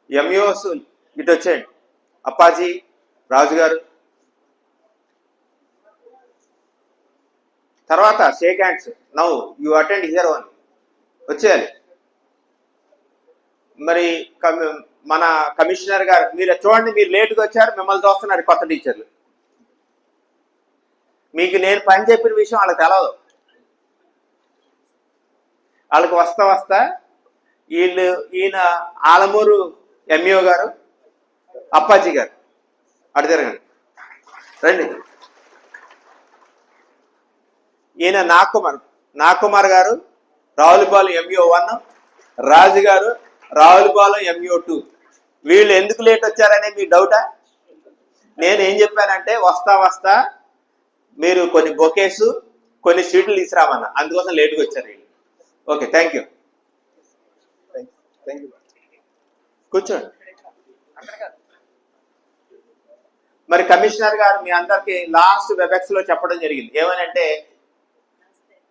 MEOs ఇటు వచ్చేయండి. అప్పాజీ, రాజు గారు, తర్వాత shake hands. Now you attend here only. వచ్చేయాలి. మరి మన కమిషనర్ గారు మీరు చూడండి, మీరు లేటుగా వచ్చారు, మిమ్మల్ని చూస్తున్నారు కొత్త టీచర్లు. మీకు నేను పని చెప్పిన విషయం వాళ్ళకి తెలవదు. వాళ్ళకి వస్తా ఈయన ఆలమూరు ఎంఈఓ గారు, అప్పాజీ గారు అటు తిరగండి, రండి. ఈయన నాగకుమార్ గారు రావులపాలెం ఎంఈఓ 1, రాజు గారు రావులపాలెం ఎంఈఓ 2. వీళ్ళు ఎందుకు లేట్ వచ్చారనే మీ డౌటా? నేను ఏం చెప్పానంటే వస్తా మీరు కొన్ని బొకేస్ కొన్ని స్వీట్లు తీసుకురామన్నా, అందుకోసం లేట్గా వచ్చారు వీళ్ళు. Okay, thank you. కూర్చోండి. మరి కమిషనర్ గారు మీ అందరికి లాస్ట్ వెబెక్స్ లో చెప్పడం జరిగింది ఏమనంటే,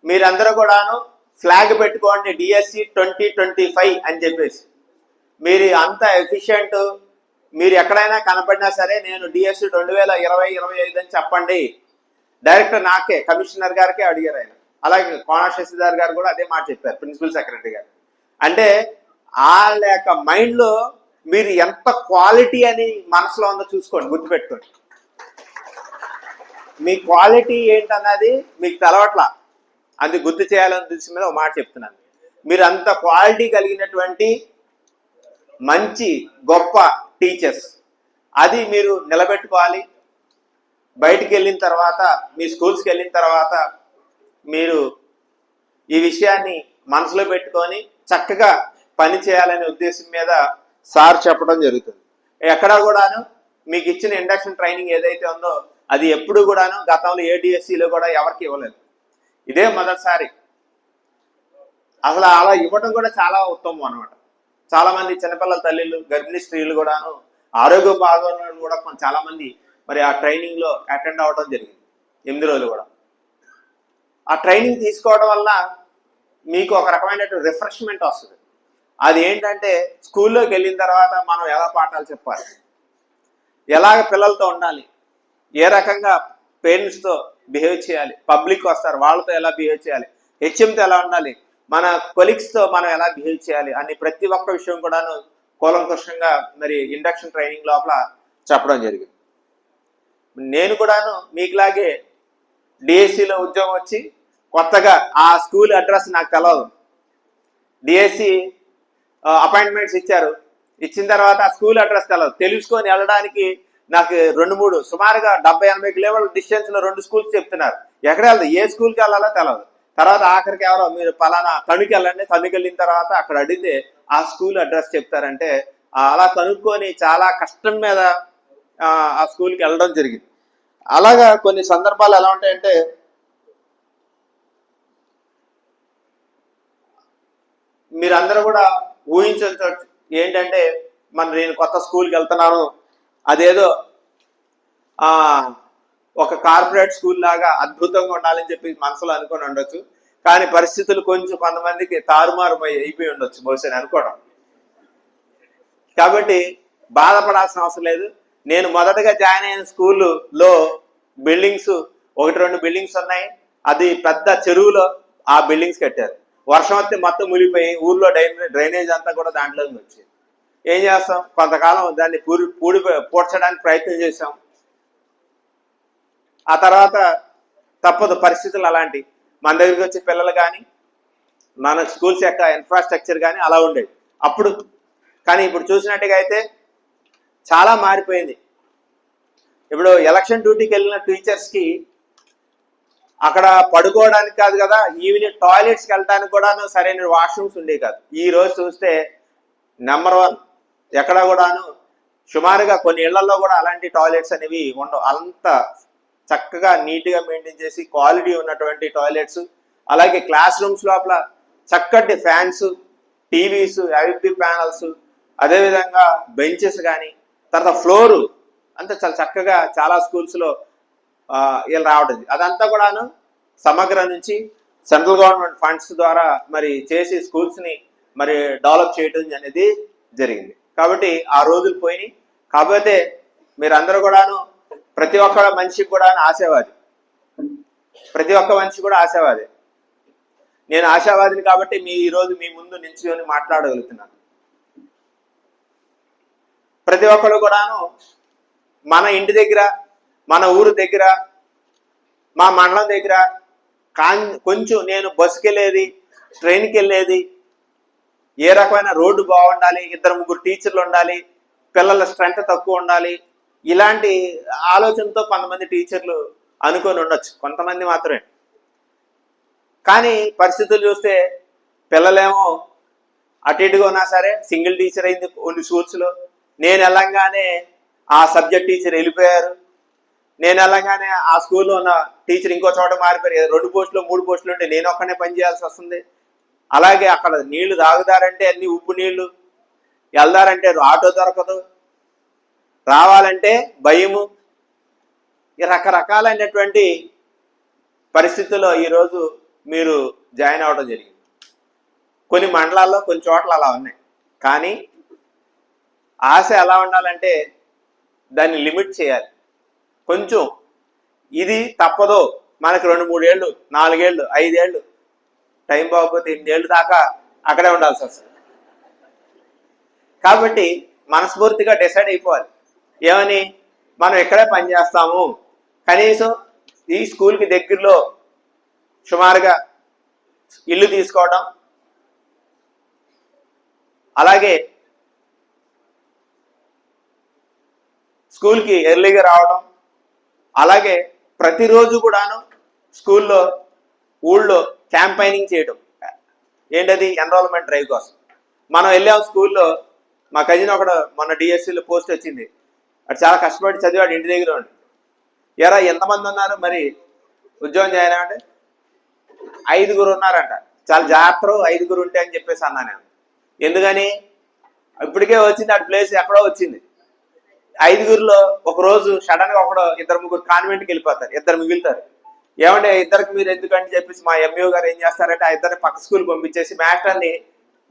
మీరందరూ కూడాను ఫ్లాగ్ పెట్టుకోండి డిఎస్సి 2025 అని చెప్పేసి. మీరు అంత ఎఫిషియెంట్, మీరు ఎక్కడైనా కనపడినా సరే నేను డిఎస్సి 2020-25 అని చెప్పండి. డైరెక్టర్ నాకే, కమిషనర్ గారికే అడిగారు ఆయన. అలాగే కోన శశిధర్ గారు కూడా అదే మాట చెప్పారు, ప్రిన్సిపల్ సెక్రటరీ గారు. అంటే వాళ్ళ యొక్క మైండ్లో మీరు ఎంత క్వాలిటీ అని మనసులో ఉందో చూసుకోండి, గుర్తుపెట్టుకోండి. మీ క్వాలిటీ ఏంటన్నది మీకు తెలవట్లా, అది గుర్తు చేయాలని తెలిసి మీద ఒక మాట చెప్తున్నాను. మీరు అంత క్వాలిటీ కలిగినటువంటి మంచి గొప్ప టీచర్స్, అది మీరు నిలబెట్టుకోవాలి. బయటికి వెళ్ళిన తర్వాత, మీ స్కూల్స్కి వెళ్ళిన తర్వాత మీరు ఈ విషయాన్ని మనసులో పెట్టుకొని చక్కగా పని చేయాలనే ఉద్దేశం మీద సార్ చెప్పడం జరుగుతుంది. ఎక్కడా కూడాను మీకు ఇచ్చిన ఇండక్షన్ ట్రైనింగ్ ఏదైతే ఉందో అది ఎప్పుడు కూడాను గతంలో ఏడిఎస్సిలో కూడా ఎవరికి ఇవ్వలేదు, ఇదే మొదటిసారి. అసలు అలా ఇవ్వడం కూడా చాలా ఉత్తమం అనమాట. చాలా మంది చిన్నపిల్లల తల్లిలు, గర్భిణీ స్త్రీలు కూడాను, ఆరోగ్య భాగంలో కూడా చాలా మంది మరి ఆ ట్రైనింగ్ లో అటెండ్ అవ్వడం జరిగింది 8 రోజులు కూడా. ఆ ట్రైనింగ్ తీసుకోవడం వల్ల మీకు ఒక రకమైనటువంటి రిఫ్రెష్మెంట్ వస్తుంది. అది ఏంటంటే స్కూల్లోకి వెళ్ళిన తర్వాత మనం ఎలా పాఠాలు చెప్పాలి, ఎలాగ పిల్లలతో ఉండాలి, ఏ రకంగా పేరెంట్స్తో బిహేవ్ చేయాలి, పబ్లిక్ వస్తారు వాళ్ళతో ఎలా బిహేవ్ చేయాలి, హెచ్ఎంతో ఎలా ఉండాలి, మన కొలీగ్స్తో మనం ఎలా బిహేవ్ చేయాలి అని ప్రతి ఒక్క విషయం కూడాను కూలంకషంగా మరి ఇండక్షన్ ట్రైనింగ్ లోపల చెప్పడం జరిగింది. నేను కూడాను మీకులాగే డిఎస్సిలో ఉద్యోగం వచ్చి కొత్తగా ఆ స్కూల్ అడ్రస్ నాకు తెలవదు. డిఎస్సి అపాయింట్మెంట్స్ ఇచ్చారు, ఇచ్చిన తర్వాత ఆ స్కూల్ అడ్రస్ తెలవదు. తెలుసుకొని వెళ్ళడానికి నాకు 2-3 సుమారుగా 70-80 కిలోమీటర్ల డిస్టెన్స్లో 2 స్కూల్స్ చెప్తున్నారు. ఎక్కడ వెళ్తారు, ఏ స్కూల్కి వెళ్ళాలో తెలవదు. తర్వాత ఆఖరికి ఎవరో మీరు పలానా తణుకు వెళ్ళండి, తణుకు వెళ్ళిన తర్వాత అక్కడ అడిగితే ఆ స్కూల్ అడ్రస్ చెప్తారంటే అలా కనుక్కొని చాలా కష్టం మీద ఆ స్కూల్కి వెళ్ళడం జరిగింది. అలాగా కొన్ని సందర్భాలు ఎలా ఉంటాయంటే, మీరందరూ కూడా ఊహించవచ్చు ఏంటంటే, నేను కొత్త స్కూల్కి వెళ్తున్నాను, అదేదో ఒక కార్పొరేట్ స్కూల్ లాగా అద్భుతంగా ఉండాలని చెప్పి మనసులో అనుకొని ఉండొచ్చు. కానీ పరిస్థితులు కొంచెం కొంతమందికి తారుమారు అయిపోయి ఉండొచ్చు బహుశా అనుకోవడం. కాబట్టి బాధపడాల్సిన అవసరం లేదు. నేను మొదటగా జాయిన్ అయిన స్కూల్లో బిల్డింగ్స్ 1-2 బిల్డింగ్స్ ఉన్నాయి. అది పెద్ద చెరువులో ఆ బిల్డింగ్స్ కట్టారు. వర్షం వస్తే మొత్తం మునిగిపోయి ఊర్లో డ్రైనేజ్ అంతా కూడా దాంట్లోకి వచ్చింది. ఏం చేస్తాం, కొంతకాలం దాన్ని పూడ్చడానికి ప్రయత్నం చేసాం. ఆ తర్వాత తప్పదు, పరిస్థితులు అలాంటి. మన దగ్గరికి వచ్చే పిల్లలు కానీ మన స్కూల్స్ యొక్క ఇన్ఫ్రాస్ట్రక్చర్ కానీ అలా ఉండేది అప్పుడు. కానీ ఇప్పుడు చూసినట్టుగా అయితే చాలా మారిపోయింది. ఇప్పుడు ఎలక్షన్ డ్యూటీకి వెళ్ళిన టీచర్స్కి అక్కడ పడుకోవడానికి కాదు కదా, ఈవినింగ్ టాయిలెట్స్కి వెళ్ళడానికి కూడా సరైన వాష్రూమ్స్ ఉండేవి కాదు. ఈ రోజు చూస్తే నెంబర్ 1 ఎక్కడ కూడాను సుమారుగా కొన్ని ఇళ్లలో కూడా అలాంటి టాయిలెట్స్ అనేవి ఉండవు. అంత చక్కగా నీట్గా మెయింటైన్ చేసి క్వాలిటీ ఉన్నటువంటి టాయిలెట్స్. అలాగే క్లాస్ రూమ్స్ లోపల చక్కటి ఫ్యాన్స్, టీవీస్, ఎల్ఈడి ప్యానల్స్, అదేవిధంగా బెంచెస్ కానీ, తర్వాత ఫ్లోరు అంతా చాలా చక్కగా చాలా స్కూల్స్లో వీళ్ళు రావడం. అదంతా కూడాను సమగ్ర నుంచి సెంట్రల్ గవర్నమెంట్ ఫండ్స్ ద్వారా మరి చేసి స్కూల్స్ని మరి డెవలప్ చేయడం అనేది జరిగింది. కాబట్టి ఆ రోజులు పోయినాయి. కాకపోతే మీరందరూ కూడాను ప్రతి ఒక్క మనిషికి కూడా ఆశావాది, ప్రతి ఒక్క మనిషి కూడా ఆశావాది. నేను ఆశావాదిని కాబట్టి ఈరోజు మీ ముందు నిల్చుని మాట్లాడగలుగుతున్నాను. ప్రతి ఒక్కరు కూడాను మన ఇంటి దగ్గర, మన ఊరు దగ్గర, మా మండలం దగ్గర కొంచెం నేను బస్సుకి వెళ్ళేది, ట్రైన్కి వెళ్ళేది, ఏ రకమైన రోడ్డు బాగుండాలి, 2-3 టీచర్లు ఉండాలి, పిల్లల స్ట్రెంత్ తక్కువ ఉండాలి, ఇలాంటి ఆలోచనతో కొంతమంది టీచర్లు అనుకొని ఉండొచ్చు, కొంతమంది మాత్రమే. కానీ పరిస్థితులు చూస్తే పిల్లలేమో అటు ఇటుగా ఉన్నా సరే సింగిల్ టీచర్ అయింది కొన్ని స్కూల్స్లో. నేను వెళ్ళంగానే ఆ సబ్జెక్ట్ టీచర్ వెళ్ళిపోయారు, నేను వెళ్ళంగానే ఆ స్కూల్లో ఉన్న టీచర్ ఇంకో చోట మారిపోయారు. 2 పోస్టులు 3 పోస్టులు ఉంటే నేను ఒక్కనే పని చేయాల్సి వస్తుంది. అలాగే అక్కడ నీళ్లు తాగుతారంటే అన్ని ఉప్పు నీళ్లు, వెళ్దారంటే ఆటో దొరకదు, రావాలంటే భయము. రకరకాలైనటువంటి పరిస్థితుల్లో ఈరోజు మీరు జాయిన్ అవ్వడం జరిగింది. కొన్ని మండలాల్లో కొన్ని చోట్ల అలా ఉన్నాయి. కానీ ఆశ ఎలా ఉండాలంటే దాన్ని లిమిట్ చేయాలి. కొంచెం ఇది తప్పదో, మనకు 2-3 ఏళ్ళు, 4 ఏళ్ళు, 5 ఏళ్ళు టైం బాగోకపోతే 8 ఏళ్ళు దాకా అక్కడే ఉండాల్సి వస్తుంది. కాబట్టి మనస్ఫూర్తిగా డిసైడ్ అయిపోవాలి, ఏమని మనం ఎక్కడే పని చేస్తాము, కనీసం ఈ స్కూల్కి దగ్గరలో సుమారుగా ఇల్లు తీసుకోవడం, అలాగే స్కూల్కి ఎర్లీగా రావడం, అలాగే ప్రతిరోజు కూడాను స్కూల్లో ఊళ్ళో క్యాంపైనింగ్ చేయడం. ఏంటది? ఎన్రోల్మెంట్ డ్రైవ్ కోసం. మనం వెళ్ళాం స్కూల్లో, మా కజిన్ ఒకడు మొన్న డిఎస్సీలో పోస్ట్ వచ్చింది, అటు చాలా కష్టపడి చదివాడు, ఇంటి దగ్గర ఉండి. ఎరా ఎంతమంది ఉన్నారు మరి ఉద్యోగం చేయనా అంటే 5 ఉన్నారంట. చాలా జాగ్రత్త 5 ఉంటే అని చెప్పేసి అన్నా నేను. ఎందుకని? ఇప్పటికే వచ్చింది, అటు ప్లేస్ ఎక్కడో వచ్చింది. 5లో ఒకరోజు సడన్గా 2-3 కాన్వెంట్కి వెళ్ళిపోతారు, 2 మిగులుతారు. ఏమంటే 2కి మీరు ఎందుకంటే చెప్పేసి మా ఎంఈఓ గారు ఏం చేస్తారంటే ఆ 2 పక్క స్కూల్ పంపించేసి మాస్టర్ని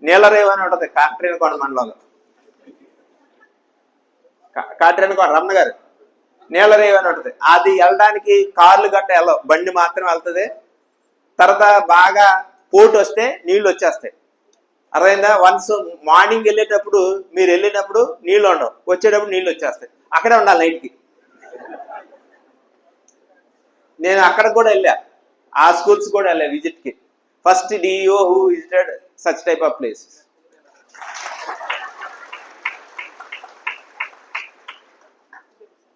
నీలరేవు అని ఉంటుంది కాట్రేనికోట మండలంలో, కాట్రేనికోట రమణ గారు నీలరేవు అని ఉంటుంది. అది వెళ్ళడానికి కార్లు గట్ట వెళ్ళవు, బండి మాత్రం వెళ్తుంది. తర్వాత బాగా పోటు వస్తే నీళ్లు వచ్చేస్తాయి, అర్థమైందా? వన్స్ మార్నింగ్ వెళ్ళేటప్పుడు మీరు వెళ్ళినప్పుడు నీళ్ళు ఉండవు, వచ్చేటప్పుడు నీళ్ళు వచ్చేస్తాయి, అక్కడే ఉండాలి నైట్కి. నేను అక్కడ కూడా వెళ్ళా, ఆ స్కూల్స్ కూడా వెళ్ళా విజిట్కి. First DEO who visited such type of places.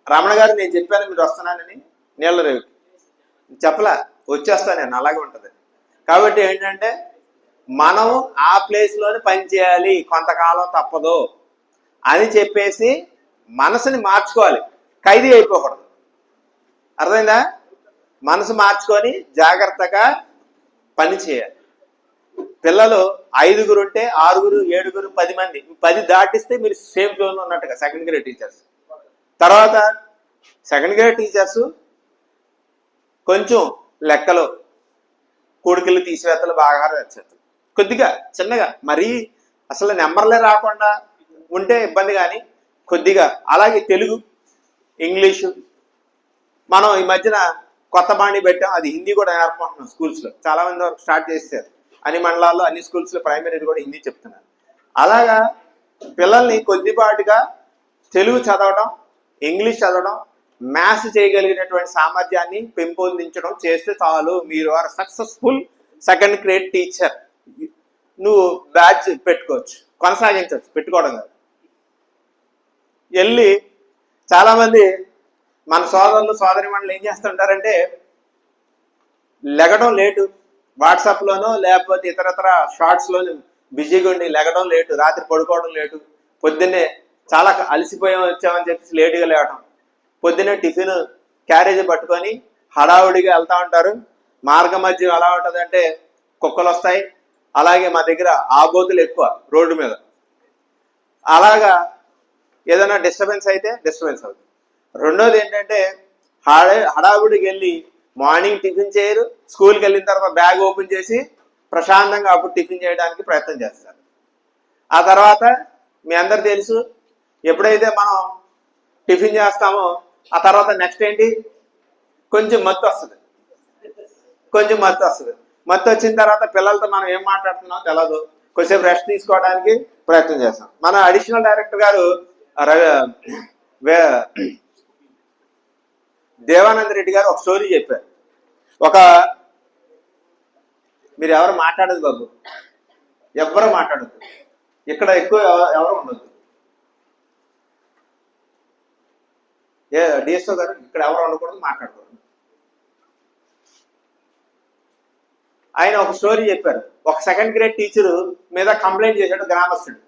Ramana గారు నేను చెప్పాను మీరు వస్తున్నానని, నీళ్ళరేవుకి చెప్పలా, వచ్చేస్తాను నేను, అలాగే ఉంటుంది. కాబట్టి ఏంటంటే మనం ఆ ప్లేస్లోనే పని చేయాలి, కొంతకాలం తప్పదు అని చెప్పేసి మనసుని మార్చుకోవాలి, ఖైదీ అయిపోకూడదు. అర్థమైందా? మనసు మార్చుకొని జాగ్రత్తగా పని చేయాలి. పిల్లలు 5 ఉంటే 6, 7, 10 మంది, 10 దాటిస్తే మీరు సేఫ్ జోన్లో ఉన్నట్టుగా సెకండ్ గ్రేడ్ టీచర్స్. తర్వాత సెకండ్ గ్రేడ్ టీచర్స్ కొంచెం లెక్కలు, కూడికలు, తీసివేతలు బాగా వచ్చేస్తారు, కొద్దిగా చిన్నగా, మరీ అసలు నెంబర్లే రాకుండా ఉంటే ఇబ్బంది, కానీ కొద్దిగా. అలాగే తెలుగు, ఇంగ్లీషు మనం ఈ మధ్యన కొత్త బాణి పెట్టాం, అది హిందీ కూడా నేర్పుకుంటున్నాం స్కూల్స్లో. చాలామంది వరకు స్టార్ట్ చేస్తారు, అన్ని మండలాల్లో అన్ని స్కూల్స్లో ప్రైమరీ కూడా హిందీ చెప్తున్నారు. అలాగా పిల్లల్ని కొద్దిపాటుగా తెలుగు చదవడం, ఇంగ్లీష్ చదవడం, మ్యాథ్స్ చేయగలిగినటువంటి సామర్థ్యాన్ని పెంపొందించడం చేస్తే చాలు, మీరు are successful second grade teacher. నువ్వు బ్యాచ్ పెట్టుకోవచ్చు, కొనసాగించవచ్చు, పెట్టుకోవడం కాదు. వెళ్ళి చాలామంది మన సోదరులు సోదరిమణులు ఏం చేస్తుంటారంటే లెగడం లేటు, వాట్సాప్లోనో లేకపోతే ఇతరత్ర షార్ట్స్లోనూ బిజీగా ఉండి లెగడం లేటు, రాత్రి పడుకోవడం లేటు, పొద్దున్నే చాలా అలసిపోయాం వచ్చామని చెప్పేసి లేటుగా లేవడం, పొద్దున్నే టిఫిన్ క్యారేజీ పట్టుకొని హడావుడిగా వెళ్తూ ఉంటారు. మార్గ మధ్య ఎలా ఉంటుందంటే కుక్కలు వస్తాయి, అలాగే మా దగ్గర ఆబోతులు ఎక్కువ రోడ్డు మీద. అలాగా ఏదైనా డిస్టర్బెన్స్ అయితే డిస్టర్బెన్స్ అవుతుంది. రెండోది ఏంటంటే హడావుడికి వెళ్ళి మార్నింగ్ టిఫిన్ చేయరు, స్కూల్కి వెళ్ళిన తర్వాత బ్యాగ్ ఓపెన్ చేసి ప్రశాంతంగా అప్పుడు టిఫిన్ చేయడానికి ప్రయత్నం చేస్తారు. ఆ తర్వాత మీ అందరు తెలుసు, ఎప్పుడైతే మనం టిఫిన్ చేస్తామో ఆ తర్వాత నెక్స్ట్ ఏంటి, కొంచెం మత్తు వస్తుంది. మత్తు వచ్చిన తర్వాత పిల్లలతో మనం ఏం మాట్లాడుతున్నామో తెలియదు, కొంచెంసేపు రెస్ట్ తీసుకోవడానికి ప్రయత్నం చేస్తాం. మన అడిషనల్ డైరెక్టర్ గారు దేవానంద రెడ్డి గారు ఒక స్టోరీ చెప్పారు. మీరు ఎవరు మాట్లాడదు బాబు, ఎవ్వరు మాట్లాడదు, ఇక్కడ ఎక్కువ ఎవరు ఉండదు. డిఎస్ఓ గారు ఇక్కడ ఎవరు ఉండకూడదు, మాట్లాడకూడదు. ఆయన ఒక స్టోరీ చెప్పారు. ఒక సెకండ్ గ్రేడ్ టీచరు మీద కంప్లైంట్ చేశాడు గ్రామస్తుడు.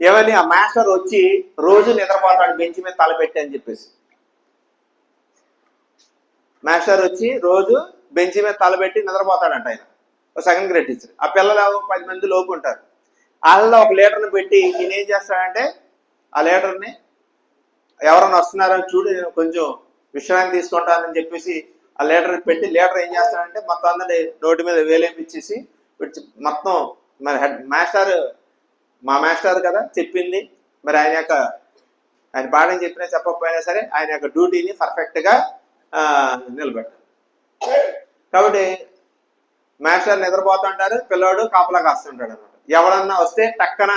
ఏమని, ఆ మాస్టర్ వచ్చి రోజు నిద్రపోతాడు బెంచ్ మీద తలపెట్టి అని చెప్పేసి. మాస్టర్ వచ్చి రోజు బెంచ్ మీద తలపెట్టి నిద్రపోతాడంట ఆయన, ఒక సెకండ్ గ్రేడ్ టీచర్. ఆ పిల్లలు 10 మంది లోపు ఉంటారు. వాళ్ళలో ఒక లీటర్ని పెట్టి ఈయన ఏం చేస్తాడంటే, ఆ లీటర్ని ఎవరన్నా వస్తున్నారని చూడు, నేను కొంచెం విశ్రాంతి తీసుకుంటానని చెప్పేసి ఆ లీటర్ పెట్టి, లీటర్ ఏం చేస్తాడంటే మొత్తం అందరి నోటి మీద వేలేపించేసి మొత్తం, మరి మా మాస్టర్ కదా చెప్పింది, మరి ఆయన పాఠం చెప్పినా చెప్పకపోయినా సరే ఆయన యొక్క డ్యూటీని పర్ఫెక్ట్గా నిలబెట్టారు. కాబట్టి మాస్టర్ నిద్రపోతుంటారు, పిల్లవాడు కాపలా కాస్తుంటాడు అనమాట. ఎవడన్నా వస్తే టక్కన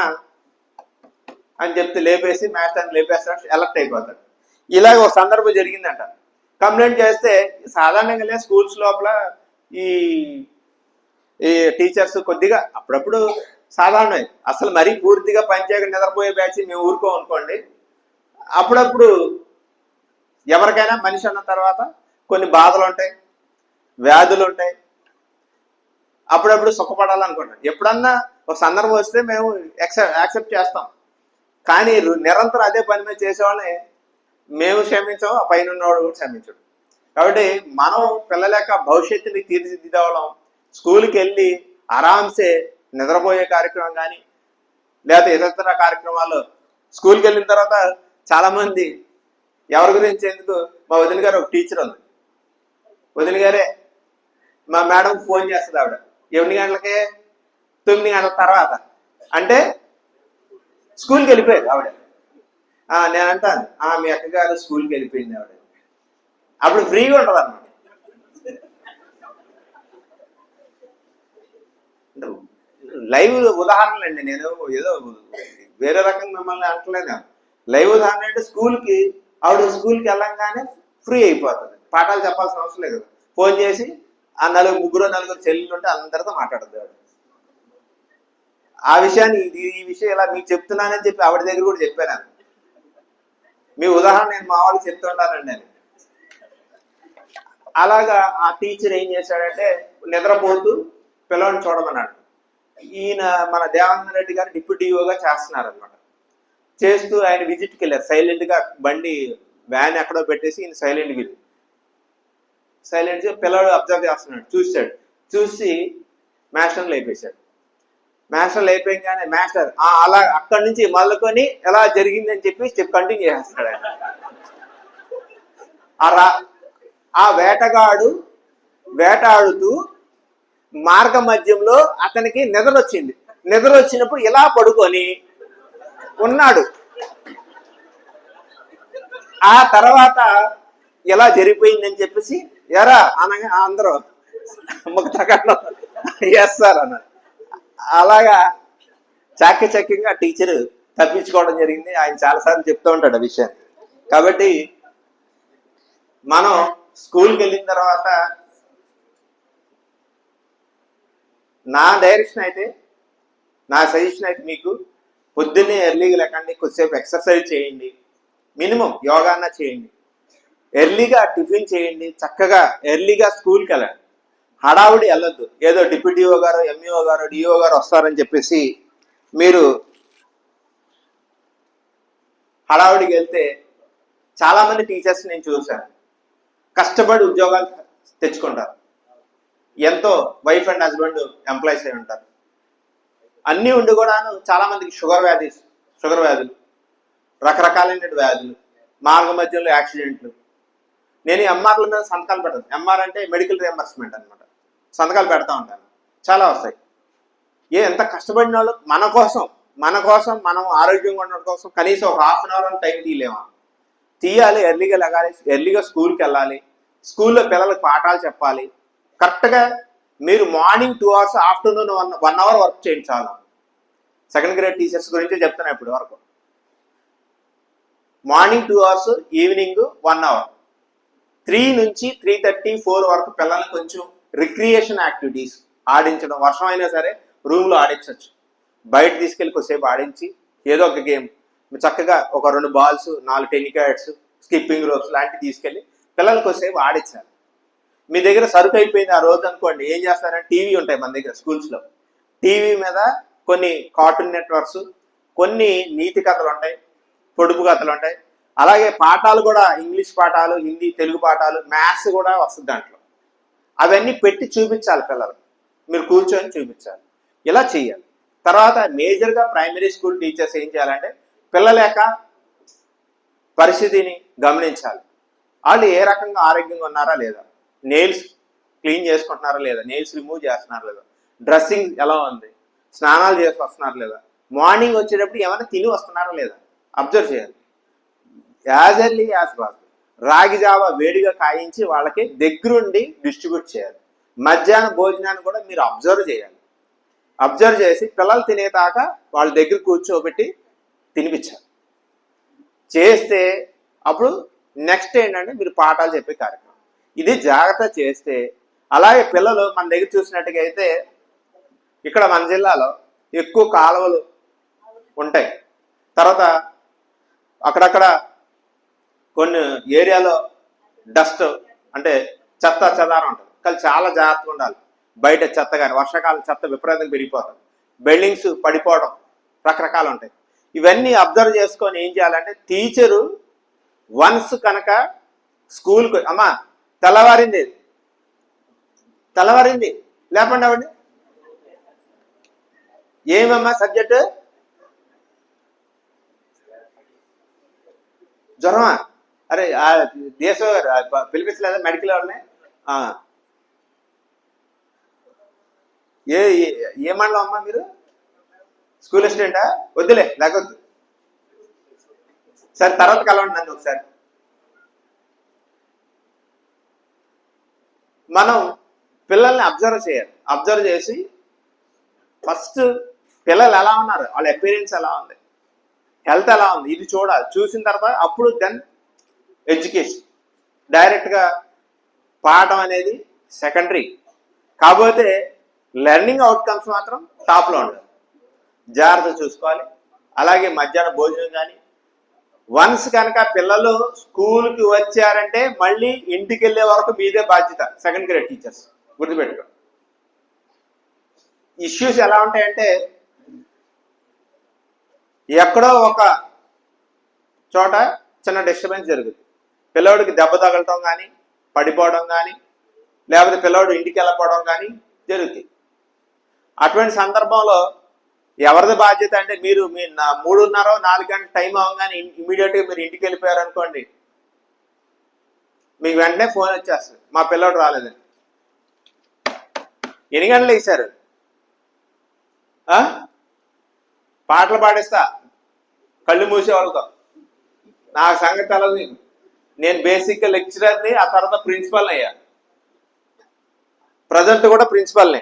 అని చెప్తే లేపేసి మాస్టర్ని లేపేస్తాడు, అలర్ట్ అయిపోతాడు. ఇలాగ ఒక సందర్భం జరిగిందంట. కంప్లైంట్ చేస్తే సాధారణంగా స్కూల్స్ లోపల ఈ టీచర్స్ కొద్దిగా అప్పుడప్పుడు సాధారణమే, అసలు మరీ పూర్తిగా పనిచేయక నిద్రపోయే బ్యాచ్ మేము ఊరుకోం అనుకోండి. అప్పుడప్పుడు ఎవరికైనా మనిషి అన్న తర్వాత కొన్ని బాధలు ఉంటాయి, వ్యాధులు ఉంటాయి, అప్పుడప్పుడు సుఖపడాలనుకుంటాం. ఎప్పుడన్నా ఒక సందర్భం వస్తే మేము యాక్సెప్ట్ చేస్తాం. కానీ నిరంతరం అదే పని మీద చేసేవాళ్ళని మేము క్షమించాం, ఆ పైన ఉన్నవాడు కూడా క్షమించడు. కాబట్టి మనం పిల్లల యొక్క భవిష్యత్తుని తీర్చిదిద్దవడం, స్కూల్కి వెళ్ళి ఆరాంసే నిద్రపోయే కార్యక్రమం కానీ లేకపోతే ఇతర కార్యక్రమాలు. స్కూల్కి వెళ్ళిన తర్వాత చాలామంది ఎవరి గురించి ఎందుకు, మా వదిన గారు ఒక టీచర్ ఉంది, వదిన గారే మా మేడం ఫోన్ చేస్తుంది. ఆవిడ 8 గంటలకే 9 గంటల తర్వాత అంటే స్కూల్కి వెళ్ళిపోయేది ఆవిడ. నేను అంటాను, మీ అక్కగారు స్కూల్కి వెళ్ళిపోయింది ఆవిడ. అప్పుడు ఫ్రీగా ఉంటుంది అన్నమాట. లైవ్ ఉదాహరణలు అండి, నేను ఏదో వేరే రకంగా మిమ్మల్ని అంటలేను. లైవ్ ఉదాహరణ అంటే స్కూల్కి స్కూల్కి వెళ్ళంగానే ఫ్రీ అయిపోతుంది, పాఠాలు చెప్పాల్సిన అవసరం లేదు. ఫోన్ చేసి ఆ 3 చెల్లెలు ఉంటే అందరితో మాట్లాడుతుంది ఆవిడ. ఆ విషయాన్ని ఈ విషయం ఇలా మీకు చెప్తున్నానని చెప్పి ఆవిడ దగ్గర కూడా చెప్పాను. మీ ఉదాహరణ నేను మా వాళ్ళకి చెప్తుంటానండి నేను. అలాగా ఆ టీచర్ ఏం చేశాడంటే నిద్రపోతూ పిల్లల్ని చూడమన్నాడు. ఈయన మన దేవానంద రెడ్డి గారు డిప్యూటీ డిఓగా చేస్తున్నారనమాట. చేస్తూ ఆయన విజిట్కి వెళ్ళారు. సైలెంట్గా బండి వ్యాన్ ఎక్కడో పెట్టేసి ఈయన సైలెంట్గా పిల్లడు అబ్జర్వ్ చేస్తున్నాడు. చూసి మాస్టర్ని లేపేశాడు. మాస్టర్ అయిపోయింగానే మాస్టర్ అలా అక్కడి నుంచి మొదలుకొని ఎలా జరిగిందని చెప్పి కంటిన్యూ చేస్తాడు ఆయన. ఆ వేటగాడు వేటాడుతూ మార్గ మధ్యంలో అతనికి నిద్ర వచ్చినప్పుడు ఇలా పడుకొని ఉన్నాడు. ఆ తర్వాత ఎలా జరిగిపోయిందని చెప్పేసి ఎరా అనగా అందరూ చేస్తారు అన్నారు. అలాగా చాకచక్యంగా టీచర్ తప్పించుకోవడం జరిగింది. ఆయన చాలాసార్లు చెప్తూ ఉంటాడు ఆ విషయాన్ని. కాబట్టి మనం స్కూల్కి వెళ్ళిన తర్వాత నా సజెషన్ అయితే మీకు పొద్దున్నే ఎర్లీగా లేకండి, కొద్దిసేపు ఎక్సర్సైజ్ చేయండి, మినిమం యోగా అన్నా చేయండి, ఎర్లీగా టిఫిన్ చేయండి, చక్కగా ఎర్లీగా స్కూల్కి వెళ్ళండి. హడావుడి వెళ్ళొద్దు. ఏదో డిప్యూటీఓ గారు, ఎంఈఓ గారు, డిఓ గారు వస్తారని చెప్పేసి మీరు హడావుడికి వెళ్తే చాలామంది టీచర్స్ నేను చూశాను, కష్టపడి ఉద్యోగాలు తెచ్చుకుంటారు. ఎంతో వైఫ్ అండ్ హస్బెండ్ ఎంప్లాయీస్ అయి ఉంటారు. అన్నీ ఉండి కూడాను చాలామందికి షుగర్ వ్యాధులు, రకరకాలైన వ్యాధులు, మార్గ మధ్యంలో యాక్సిడెంట్లు. నేను ఎంఆర్ల మీద సంతకాలు పెడతాను. ఎంఆర్ అంటే మెడికల్ రియంబర్స్మెంట్ అనమాట. సంతకాలు పెడతా ఉంటాను, చాలా వస్తాయి. ఎంత కష్టపడిన వాళ్ళు మన కోసం మన కోసం మనం ఆరోగ్యంగా ఉండడం కోసం కనీసం ఒక హాఫ్ అన్ అవర్ టైం తీయలేమా? తీయాలి. ఎర్లీగా లెగాలి, ఎర్లీగా స్కూల్కి వెళ్ళాలి, స్కూల్లో పిల్లలకు పాఠాలు చెప్పాలి. కరెక్ట్గా మీరు morning 2 hours, afternoon 1 hour work చేయండి చాలు. సెకండ్ గ్రేడ్ టీచర్స్ గురించి చెప్తున్నా ఇప్పుడు వరకు. మార్నింగ్ 2 hours, ఈవినింగ్ 1 hour, 3 నుంచి 3:30, 4 వరకు పిల్లల్ని కొంచెం రిక్రియేషన్ యాక్టివిటీస్ ఆడించడం. వర్షం అయినా సరే రూమ్లో ఆడించవచ్చు. బయట తీసుకెళ్ళి కొద్దిసేపు ఆడించి ఏదో ఒక గేమ్ చక్కగా ఒక 2 balls, 4 టెన్నికాయిడ్స్, స్కిప్పింగ్ రోప్స్ లాంటివి తీసుకెళ్ళి పిల్లలు కొద్దిసేపు ఆడించాలి. మీ దగ్గర సరుకు అయిపోయింది ఆ రోజు అనుకోండి, ఏం చేస్తారంటే టీవీ ఉంటాయి మన దగ్గర స్కూల్స్లో. టీవీ మీద కొన్ని కార్టూన్ నెట్వర్క్స్, కొన్ని నీతి కథలు ఉంటాయి, పొడుపు కథలు ఉంటాయి. అలాగే పాఠాలు కూడా ఇంగ్లీష్ పాఠాలు, హిందీ, తెలుగు పాఠాలు, మ్యాథ్స్ కూడా వస్తుంది దాంట్లో. అవన్నీ పెట్టి చూపించాలి పిల్లలు. మీరు కూర్చొని చూపించాలి. ఇలా చేయాలి. తర్వాత మేజర్గా ప్రైమరీ స్కూల్ టీచర్స్ ఏం చేయాలంటే పిల్లల యొక్క పరిస్థితిని గమనించాలి. వాళ్ళు ఏ రకంగా ఆరోగ్యంగా ఉన్నారా లేదా, నెయిల్స్ క్లీన్ చేసుకుంటున్నారా లేదా, నెయిల్స్ రిమూవ్ చేస్తున్నారా లేదా, డ్రెస్సింగ్ ఎలా ఉంది, స్నానాలు చేసి వస్తున్నారా లేదా, మార్నింగ్ వచ్చేటప్పుడు ఏమైనా తిని వస్తున్నారా లేదా అబ్జర్వ్ చేయాలి. యాజ్ ఎర్లీ యాజ్ పాసిబుల్ రాగి జావా వేడిగా కాయించి వాళ్ళకి దగ్గరుండి డిస్ట్రిబ్యూట్ చేయాలి. మధ్యాహ్న భోజనాన్ని కూడా మీరు అబ్జర్వ్ చేయాలి. అబ్జర్వ్ చేసి పిల్లలు తినేదాకా వాళ్ళ దగ్గర కూర్చోబెట్టి తినిపించాలి. చేస్తే అప్పుడు నెక్స్ట్ ఏంటంటే మీరు పాఠాలు చెప్పే కార్యక్రమం. ఇది జాగ్రత్త చేస్తే. అలాగే పిల్లలు మన దగ్గర చూసినట్టుగా అయితే ఇక్కడ మన జిల్లాలో ఎక్కువ కాలువలు ఉంటాయి. తర్వాత అక్కడక్కడ కొన్ని ఏరియాలో డస్ట్ అంటే చెత్త చెదారం ఉంటుంది. కానీ చాలా జాగ్రత్తగా ఉండాలి. బయట చెత్త కానీ, వర్షాకాలం చెత్త విపరీతంగా పెరిగిపోతుంది, బిల్డింగ్స్ పడిపోవడం, రకరకాలు ఉంటాయి. ఇవన్నీ అబ్జర్వ్ చేసుకొని ఏం చేయాలంటే టీచరు వన్స్ కనుక స్కూల్కి అమ్మా తెల్లవారింది లేపండి అవ్వండి, ఏమమ్మా సబ్జెక్టు, జ్వరమా, అరే దేశం పిలిపించలేదా మెడికల్ వాళ్ళని, ఏ మండలం అమ్మా మీరు, స్కూల్ అసిస్టెంటా, వద్దులే లేకొద్దు, సరే తర్వాత కలవండి నన్ను ఒకసారి. మనం పిల్లల్ని అబ్జర్వ్ చేయాలి. అబ్జర్వ్ చేసి ఫస్ట్ పిల్లలు ఎలా ఉన్నారు, వాళ్ళ అపీరెన్స్ ఎలా ఉంది, హెల్త్ ఎలా ఉంది, ఇది చూడాలి. చూసిన తర్వాత అప్పుడు దెన్ ఎడ్యుకేషన్. డైరెక్ట్గా పాఠం అనేది సెకండరీ. కాకపోతే లెర్నింగ్ అవుట్కమ్స్ మాత్రం టాప్లో ఉండాలి. జాగ్రత్త చూసుకోవాలి. అలాగే మధ్యాహ్న భోజనం కానీ వన్స్ కనుక పిల్లలు స్కూల్కి వచ్చారంటే మళ్ళీ ఇంటికి వెళ్ళే వరకు మీదే బాధ్యత. సెకండ్ గ్రేడ్ టీచర్స్ గుర్తుపెట్టుకో. ఇష్యూస్ ఎలా ఉంటాయంటే ఎక్కడో ఒక చోట చిన్న డిస్టర్బెన్స్ జరుగుతుంది. పిల్లవాడికి దెబ్బ తగలటం కానీ, పడిపోవడం కానీ, లేకపోతే పిల్లవాడు ఇంటికి వెళ్ళిపోవడం కానీ జరుగుతుంది. అటువంటి సందర్భంలో ఎవరిది బాధ్యత అంటే మీరు 3:30, 4 గంటల టైం అవ్వగానే ఇమీడియట్గా మీరు ఇంటికి వెళ్ళిపోయారు అనుకోండి, మీకు వెంటనే ఫోన్ వచ్చేస్తుంది మా పిల్లవాడు రాలేదని. ఎన్ని గంటలు వేసారు, పాటలు పాడిస్తా కళ్ళు మూసే వాళ్ళతో. నా సంగతి అలా నేను బేసిక్గా లెక్చరర్ని, ఆ తర్వాత ప్రిన్సిపల్ని అయ్యా. ప్రజెంట్ కూడా ప్రిన్సిపల్ని.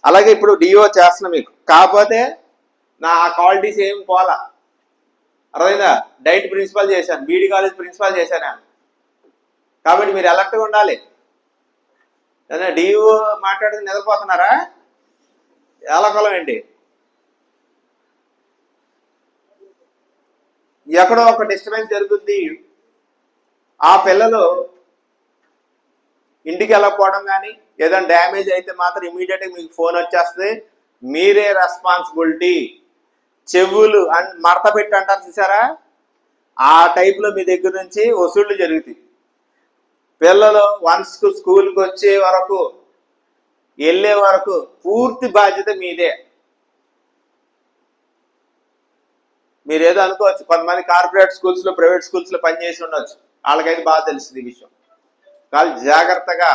అలాగే ఇప్పుడు డిఓ చేస్తున్నా మీకు. కాకపోతే నా క్వాలిటీస్ ఏం పోలా, అర్థమైందా. డైట్ ప్రిన్సిపల్ చేశాను, బీడీ కాలేజ్ ప్రిన్సిపల్ చేశాను. కాబట్టి మీరు అలర్ట్గా ఉండాలి. డిఓ మాట్లాడుతూ నిద్రపోతున్నారా, ఎలాకొలం ఏంటి, ఎక్కడో ఒక డిస్టర్బెన్స్ జరుగుద్ది, ఆ పిల్లలు ఇంటికి వెళ్ళకపోవడం కానీ ఏదైనా డ్యామేజ్ అయితే మాత్రం ఇమీడియట్గా మీకు ఫోన్ వచ్చేస్తుంది. మీరే రెస్పాన్సిబిలిటీ. చెవులు మడత పెట్టి అంటారు చూసారా, ఆ టైప్లో మీ దగ్గర నుంచి వసూళ్లు జరుగుతాయి. పిల్లలు వన్స్ స్కూల్కి వచ్చే వరకు, వెళ్ళే వరకు పూర్తి బాధ్యత మీదే. మీరేదో అనుకోవచ్చు, కొంతమంది కార్పొరేట్ స్కూల్స్లో, ప్రైవేట్ స్కూల్స్లో పనిచేసి ఉండొచ్చు, వాళ్ళకైతే బాగా తెలుస్తుంది ఈ విషయం. కానీ జాగ్రత్తగా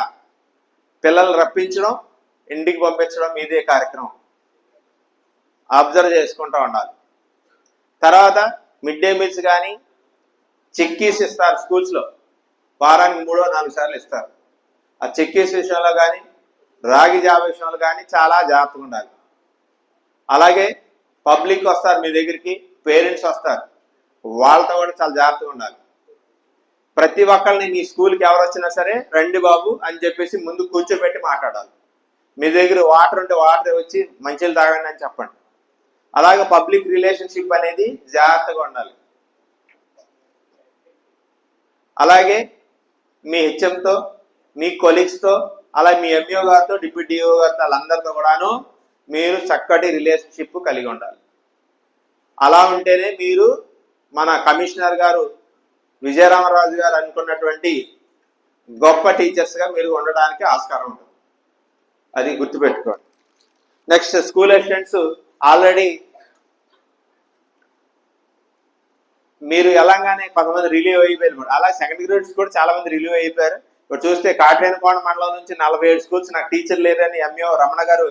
పిల్లల్ని రప్పించడం, ఇంటికి పంపించడం మీదే కార్యక్రమం. అబ్జర్వ్ చేసుకుంటూ ఉండాలి. తర్వాత మిడ్ డే మీల్స్ కానీ చెక్కీస్ ఇస్తారు స్కూల్స్లో, వారానికి 3-4 సార్లు ఇస్తారు. ఆ చెక్కీస్ విషయంలో కానీ రాగి జావ విషయంలో కానీ చాలా జాగ్రత్తగా ఉండాలి. అలాగే పబ్లిక్ వస్తారు మీ దగ్గరికి, పేరెంట్స్ వస్తారు, వాళ్ళతో కూడా చాలా జాగ్రత్తగా ఉండాలి. ప్రతి ఒక్కరిని మీ స్కూల్కి ఎవరు వచ్చినా సరే రండి బాబు అని చెప్పేసి ముందు కూర్చోబెట్టి మాట్లాడాలి. మీ దగ్గర వాటర్ ఉంటే వాటర్ వచ్చి మంచిలు తాగండి అని చెప్పండి. అలాగే పబ్లిక్ రిలేషన్షిప్ అనేది జాగ్రత్తగా ఉండాలి. అలాగే మీ హెచ్ఎంతో, మీ కొలీగ్స్తో, అలాగే మీ ఎంఈఓ గారితో, డిప్యూటీ డిఓ గారితో, వాళ్ళందరితో కూడాను మీరు చక్కటి రిలేషన్షిప్ కలిగి ఉండాలి. అలా ఉంటేనే మీరు మన కమిషనర్ గారు విజయరామరాజు గారు అనుకున్నటువంటి గొప్ప టీచర్స్గా మీరు ఉండడానికి ఆస్కారం ఉంటుంది. అది గుర్తుపెట్టుకోండి. నెక్స్ట్ స్కూల్ అసిస్టెంట్స్ ఆల్రెడీ మీరు ఎలాగానే కొంతమంది రిలీవ్ అయిపోయారు. అలా సెకండ్ గ్రేడ్స్ కూడా చాలా మంది రిలీవ్ అయిపోయారు. ఇప్పుడు చూస్తే కాట్రేనికోణ మండలం నుంచి 47 స్కూల్స్ నాకు టీచర్ లేరని ఎంఈఓ రమణ గారు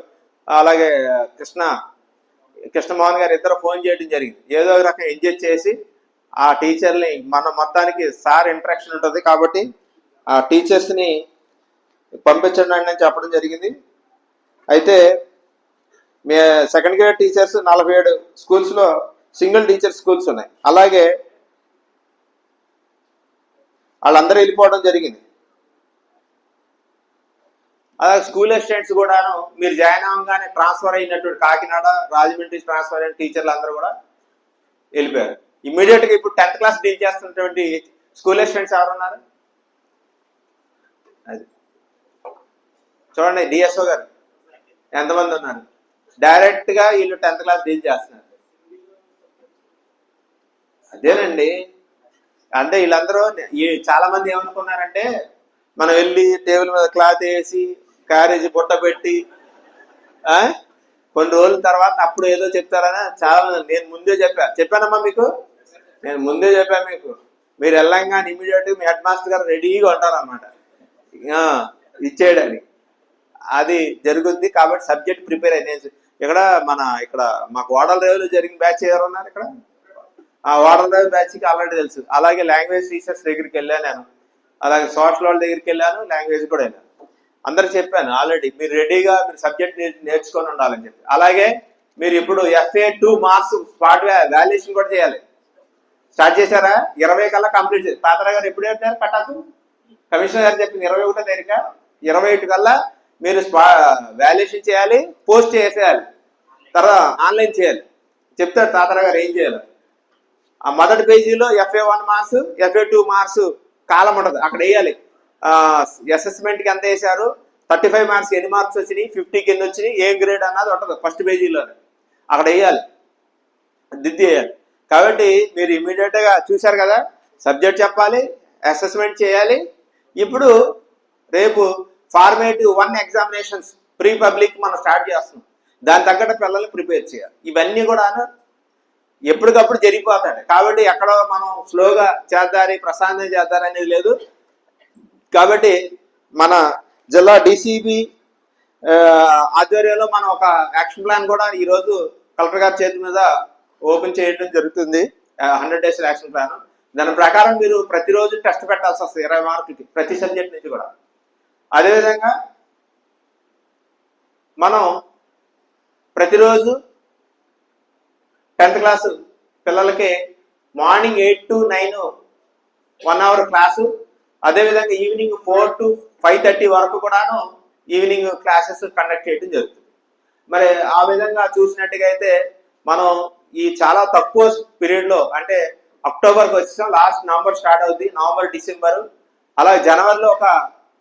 అలాగే కృష్ణమోహన్ గారు ఇద్దరు ఫోన్ చేయడం జరిగింది. ఏదో ఒక రకంగా ఎంజాయ్ చేసి ఆ టీచర్ని మన మొత్తానికి సార్ ఇంటరాక్షన్ ఉంటుంది కాబట్టి ఆ టీచర్స్ని పంపించండి అని చెప్పడం జరిగింది. అయితే మీ సెకండ్ గ్రేడ్ టీచర్స్ 47 స్కూల్స్లో సింగిల్ టీచర్ స్కూల్స్ ఉన్నాయి. అలాగే వాళ్ళందరూ వెళ్ళిపోవడం జరిగింది. అలాగే స్కూల్ అసిస్టెంట్స్ కూడాను మీరు జాయిన్ అవ్వగానే ట్రాన్స్ఫర్ అయినటువంటి కాకినాడ, రాజమండ్రి ట్రాన్స్ఫర్ అయిన టీచర్లు అందరూ కూడా వెళ్ళిపోయారు. ఇమ్మీడియట్గా ఇప్పుడు 10th క్లాస్ డీల్ చేస్తున్నటువంటి స్కూల్ అసిస్టెంట్స్ ఎవరున్నారు? అది చూడండి, డిఎస్ఓ గారు ఎంతమంది ఉన్నారు? డైరెక్ట్గా వీళ్ళు 10th క్లాస్ డీల్ చేస్తున్నారు. అదేనండి, అంటే వీళ్ళందరూ చాలా మంది ఏమనుకున్నారంటే మనం వెళ్ళి టేబుల్ మీద క్లాత్ వేసి క్యారేజీ బుట్ట పెట్టి కొన్ని రోజుల తర్వాత అప్పుడు ఏదో చెప్తారని చాలా మంది. నేను ముందే చెప్పానమ్మా మీకు, నేను ముందే చెప్పాను మీకు. మీరు వెళ్ళంగానే ఇమీడియట్గా మీ హెడ్ మాస్టర్ గారు రెడీగా ఉంటారన్నమాట ఇచ్చేయడానికి. అది జరుగుద్ది. కాబట్టి సబ్జెక్ట్ ప్రిపేర్ అయ్యి ఇక్కడ మాకు వాడల రేవులో జరిగిన బ్యాచ్ ఎవరున్నారు ఇక్కడ? ఆ వాడల రేవు బ్యాచ్కి ఆల్రెడీ తెలుసు. అలాగే లాంగ్వేజ్ టీచర్స్ దగ్గరికి వెళ్ళాను నేను, అలాగే సోషల్ వాళ్ళ దగ్గరికి వెళ్ళాను, లాంగ్వేజ్ కూడా వెళ్ళాను. అందరు చెప్పాను ఆల్రెడీ మీరు రెడీగా మీరు సబ్జెక్ట్ నేర్చుకొని ఉండాలని చెప్పి. అలాగే మీరు ఇప్పుడు FA2 మార్క్స్ స్పాట్ వాల్యుయేషన్ కూడా చేయాలి. స్టార్ట్ చేశారా? 20 కల్లా కంప్లీట్ చేసి తాతరా గారు ఎప్పుడు చెప్పారు కటాకు? కమిషనర్ గారు చెప్పింది 21 తారీఖు. 21 కల్లా మీరు వాల్యుయేషన్ చేయాలి, పోస్ట్ చేసేయాలి, తర్వాత ఆన్లైన్ చేయాలి. చెప్తారు తాతరా గారు ఏం చేయాలి. ఆ మొదటి పేజీలో FA1 మార్క్స్, FA2 మార్క్స్ కాలం ఉంటుంది, అక్కడ వేయాలి. అసెస్మెంట్కి ఎంత వేశారు, 35 మార్క్స్ ఎన్ని మార్క్స్ వచ్చినాయి, 50కి ఎన్ని వచ్చినాయి, ఏం గ్రేడ్ అన్నది ఉంటుంది ఫస్ట్ పేజీలోనే, అక్కడ వేయాలి, దిద్ది వేయాలి. కాబట్టి మీరు ఇమీడియట్గా చూశారు కదా, సబ్జెక్ట్ చెప్పాలి, అసెస్మెంట్ చేయాలి. ఇప్పుడు రేపు ఫార్మేటివ్ 1 ఎగ్జామినేషన్స్ ప్రీ పబ్లిక్ మనం స్టార్ట్ చేస్తున్నాం. దాని తగ్గట్టు పిల్లల్ని ప్రిపేర్ చేయాలి. ఇవన్నీ కూడా ఎప్పటికప్పుడు జరిగిపోతాయి. కాబట్టి ఎక్కడో మనం స్లోగా చేద్దారి ప్రశాంతం చేద్దారి అనేది లేదు. కాబట్టి మన జిల్లా DCB ఆధ్వర్యంలో మనం ఒక యాక్షన్ ప్లాన్ కూడా ఈరోజు కలెక్టర్ గారి చేతి మీద ఓపెన్ చేయడం జరుగుతుంది. 100 days యాక్షన్ ప్లాన్. దాని ప్రకారం మీరు ప్రతిరోజు టెస్ట్ పెట్టాల్సి వస్తుంది 20 మార్కులకి ప్రతి సబ్జెక్ట్ నుంచి కూడా. అదేవిధంగా మనం ప్రతిరోజు 10th క్లాసు పిల్లలకి మార్నింగ్ 8 to 9 1 hour క్లాసు, అదేవిధంగా ఈవినింగ్ 4 to 5:30 వరకు కూడాను ఈవినింగ్ క్లాసెస్ కండక్ట్ చేయడం జరుగుతుంది. మరి ఆ విధంగా చూసినట్టుగా అయితే మనం ఈ చాలా తక్కువ పీరియడ్లో, అంటే అక్టోబర్కి వచ్చేసాం, లాస్ట్ నవంబర్ స్టార్ట్ అవుతుంది, నవంబర్ డిసెంబర్, అలాగే జనవరిలో ఒక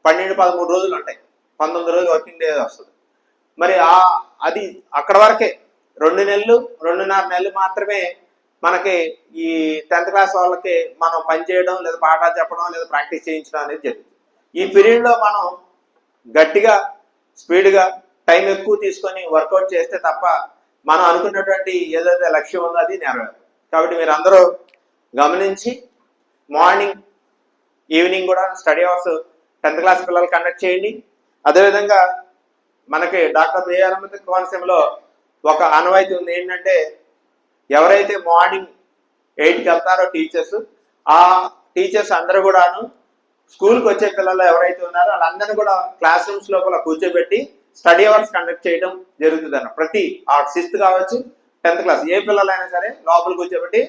12-13 రోజులు ఉంటాయి, 19 రోజులు వర్కింగ్ డే వస్తుంది. మరి అది అక్కడ వరకే 2 నెలలు 2.5 నెలలు మాత్రమే మనకి ఈ 10th క్లాస్ వాళ్ళకి మనం పనిచేయడం, లేదా పాఠాలు చెప్పడం, లేదా ప్రాక్టీస్ చేయించడం అనేది జరుగుతుంది. ఈ పీరియడ్లో మనం గట్టిగా స్పీడ్గా టైం ఎక్కువ తీసుకొని వర్కౌట్ చేస్తే తప్ప మనం అనుకున్నటువంటి ఏదైతే లక్ష్యం ఉందో అది నెరవేరు. కాబట్టి మీరు అందరూ గమనించి మార్నింగ్ ఈవినింగ్ కూడా స్టడీ అవర్స్ 10th క్లాస్ పిల్లలు కండక్ట్ చేయండి. అదేవిధంగా మనకి డాక్టర్ బిఆర్ అంబేద్కర్ కోనసీమలో ఒక ఆనవాయితీ ఉంది. ఏంటంటే ఎవరైతే మార్నింగ్ 8కి వెళ్తారో టీచర్స్, ఆ టీచర్స్ అందరూ కూడాను స్కూల్కి వచ్చే పిల్లలు ఎవరైతే ఉన్నారో వాళ్ళందరినీ కూడా క్లాస్ రూమ్స్ లోపల కూర్చోబెట్టి స్టడీ అవర్స్ కండక్ట్ చేయడం జరుగుతుంది అన్న. ప్రతి 6th కావచ్చు 10th క్లాస్ ఏ పిల్లలైనా సరే లోపల కూర్చోబెట్టి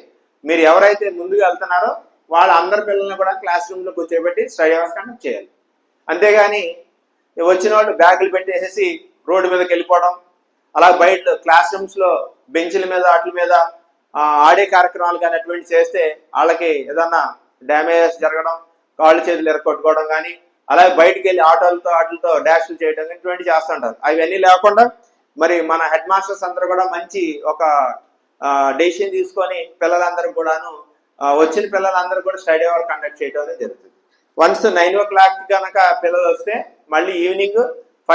మీరు ఎవరైతే ముందుకు వెళ్తున్నారో వాళ్ళ అందరి పిల్లల్ని కూడా క్లాస్ రూమ్లో కూర్చోబెట్టి స్టడీ అవర్స్ కండక్ట్ చేయాలి. అంతేగాని వచ్చిన వాళ్ళు బ్యాగులు పెట్టేసేసి రోడ్డు మీదకి వెళ్ళిపోవడం, అలా బయట క్లాస్ రూమ్స్లో బెంచ్ల మీద వాటి మీద ఆడే కార్యక్రమాలు కానీ అటువంటి చేస్తే వాళ్ళకి ఏదన్నా డ్యామేజెస్ జరగడం, కాళ్ళు చేతులు ఎరగొట్టుకోవడం కానీ, అలాగే బయటికి వెళ్ళి ఆటలతో డాష్లు చేయడం ఇటువంటి చేస్తుంటారు. అవన్నీ లేకుండా మరి మన హెడ్ మాస్టర్స్ అందరూ కూడా మంచి ఒక డెసిషన్ తీసుకొని పిల్లలందరూ కూడాను వచ్చిన పిల్లలందరూ కూడా స్టడీ అవర్ కండక్ట్ చేయడం అనేది జరుగుతుంది. వన్స్ 9 o'clock కనుక పిల్లలు వస్తే మళ్ళీ ఈవినింగ్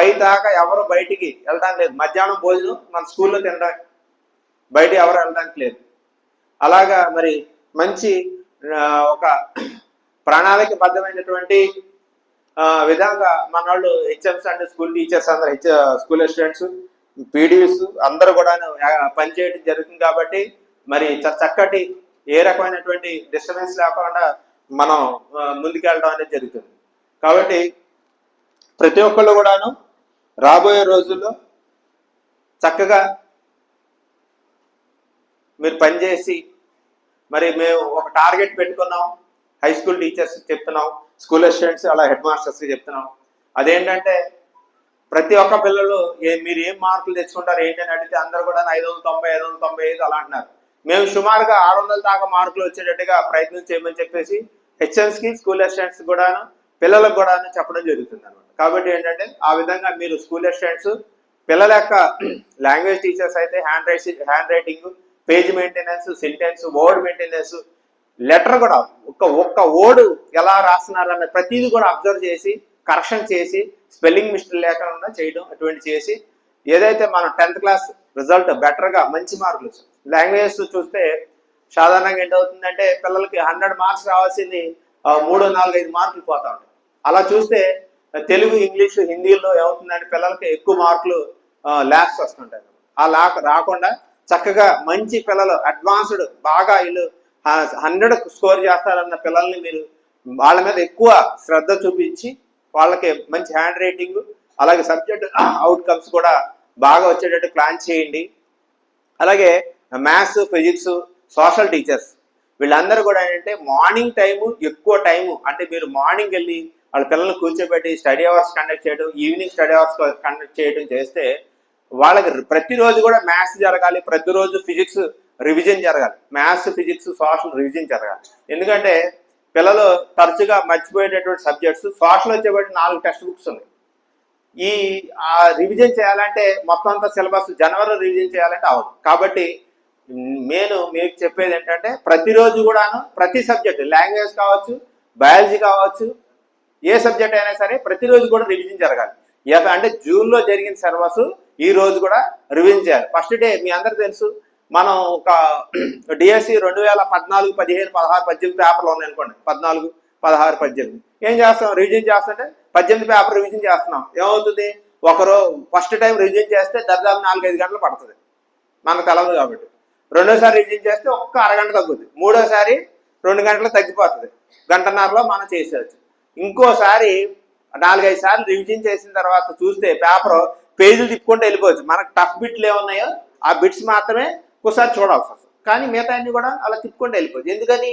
5 దాకా ఎవరు బయటికి వెళ్ళడానికి లేదు. మధ్యాహ్నం భోజనం మన స్కూల్లో తినడం, బయట ఎవరు వెళ్ళడానికి లేదు. అలాగా మరి మంచి ఒక ప్రణాళికబద్ధమైనటువంటి విధంగా మన వాళ్ళు హెచ్ఎంస్ అండ్ స్కూల్ టీచర్స్ అందరూ స్కూల్ స్టూడెంట్స్ పీడిఎస్ అందరూ కూడా పనిచేయడం జరుగుతుంది. కాబట్టి మరి చక్కటి ఏ రకమైనటువంటి డిస్టర్బెన్స్ లేకుండా మనం ముందుకెళ్ళడం అనేది జరుగుతుంది. కాబట్టి ప్రతి ఒక్కళ్ళు కూడాను రాబోయే రోజుల్లో చక్కగా మీరు పనిచేసి మరి మేము ఒక టార్గెట్ పెట్టుకున్నాం, హై స్కూల్ టీచర్స్ చెప్తున్నాం, స్కూల్ స్టూడెంట్స్ అలా హెడ్ మాస్టర్స్కి చెప్తున్నాం. అదేంటంటే ప్రతి ఒక్క పిల్లలు మీరు ఏం మార్కులు తెచ్చుకుంటారు ఏంటని అడిగితే అందరూ కూడా 590, 595 అలా అంటున్నారు. మేము సుమారుగా 600 దాకా మార్కులు వచ్చేటట్టుగా ప్రయత్నం చేయమని చెప్పేసి హెచ్ఎంస్కి స్కూల్ అసిస్టెంట్స్ కూడాను పిల్లలకు కూడాను చెప్పడం జరుగుతుంది అనమాట. కాబట్టి ఏంటంటే ఆ విధంగా మీరు స్కూల్ అసిస్టెంట్స్ పిల్లల యొక్క లాంగ్వేజ్ టీచర్స్ అయితే hand writing, page maintenance, sentence, word maintenance, letter కూడా ఒక్క వర్డ్ ఎలా రాస్తున్నారన్న ప్రతిదీ కూడా అబ్జర్వ్ చేసి కరెక్షన్ చేసి స్పెల్లింగ్ మిస్టేక్ లేకుండా చేయడం అటువంటి చేసి ఏదైతే మన 10th క్లాస్ రిజల్ట్ బెటర్గా మంచి మార్కులు లాంగ్వేజెస్ చూస్తే సాధారణంగా ఏంటవుతుందంటే పిల్లలకి 100 మార్క్స్ రావాల్సింది 3, 4, 5 మార్కులు పోతా ఉంటాయి. అలా చూస్తే తెలుగు, ఇంగ్లీషు, హిందీలో ఏమవుతుందంటే పిల్లలకి ఎక్కువ మార్కులు ల్యాబ్స్ వస్తుంటాయి. ఆ రాకుండా చక్కగా మంచి పిల్లలు అడ్వాన్స్డ్ బాగా వీళ్ళు 100 స్కోర్ చేస్తారన్న పిల్లల్ని మీరు వాళ్ళ మీద ఎక్కువ శ్రద్ధ చూపించి వాళ్ళకి మంచి హ్యాండ్ రైటింగ్ అలాగే సబ్జెక్ట్ అవుట్కమ్స్ కూడా బాగా వచ్చేటట్టు ప్లాన్ చేయండి. అలాగే మ్యాథ్స్, ఫిజిక్స్, సోషల్ టీచర్స్ వీళ్ళందరూ కూడా ఏంటంటే మార్నింగ్ టైము ఎక్కువ టైము అంటే మీరు మార్నింగ్ వెళ్ళి వాళ్ళ పిల్లల్ని కూర్చోబెట్టి స్టడీ అవర్స్ కండక్ట్ చేయడం, ఈవినింగ్ స్టడీ అవర్స్ కండక్ట్ చేయడం చేస్తే వాళ్ళకి ప్రతిరోజు కూడా మ్యాథ్స్ జరగాలి, ప్రతిరోజు ఫిజిక్స్ రివిజన్ జరగాలి, మ్యాథ్స్, ఫిజిక్స్, సోషల్ రివిజన్ జరగాలి. ఎందుకంటే పిల్లలు తరచుగా మర్చిపోయేటటువంటి సబ్జెక్ట్స్. సోషల్ వచ్చేబట్టి 4 టెక్స్ట్ బుక్స్ ఉన్నాయి. ఈ రివిజన్ చేయాలంటే మొత్తం అంతా సిలబస్ జనవరిలో రివిజన్ చేయాలంటే అవ్వదు. కాబట్టి నేను మీకు చెప్పేది ఏంటంటే ప్రతిరోజు కూడాను ప్రతి సబ్జెక్ట్ లాంగ్వేజ్ కావచ్చు, బయాలజీ కావచ్చు, ఏ సబ్జెక్ట్ అయినా సరే ప్రతిరోజు కూడా రివిజన్ జరగాలి. అంటే జూన్లో జరిగిన సిలబస్ ఈ రోజు కూడా రివిజన్ చేయాలి. ఫస్ట్ డే మీ అందరూ తెలుసు మనం ఒక డిఎస్సి 2014, 15, 16, 18 పేపర్లు ఉన్నాయనుకోండి. 14, 16, 18 ఏం చేస్తాం? రివిజన్ చేస్తుంటే 18 పేపర్ రివిజన్ చేస్తున్నాం. ఏమవుతుంది? ఫస్ట్ టైం రివిజన్ చేస్తే దాదాపు 4-5 గంటలు పడుతుంది, మనకు తెలవదు కాబట్టి. రెండోసారి రివిజన్ చేస్తే ఒక్క అరగంట తగ్గుతుంది. మూడోసారి 2 గంటలు తగ్గిపోతుంది, గంటన్నరలో మనం చేసేయచ్చు. ఇంకోసారి 4-5 సార్లు రివిజన్ చేసిన తర్వాత చూస్తే పేపర్ పేజీలు తిప్పుకుంటూ వెళ్ళిపోవచ్చు. మనకు టఫ్ బిట్లు ఏమున్నాయో ఆ బిట్స్ మాత్రమే ఒకసారి చూడాల్సి వస్తుంది, కానీ మిగతా అన్ని కూడా అలా తిప్పుకుంటూ వెళ్ళిపోవచ్చు. ఎందుకని?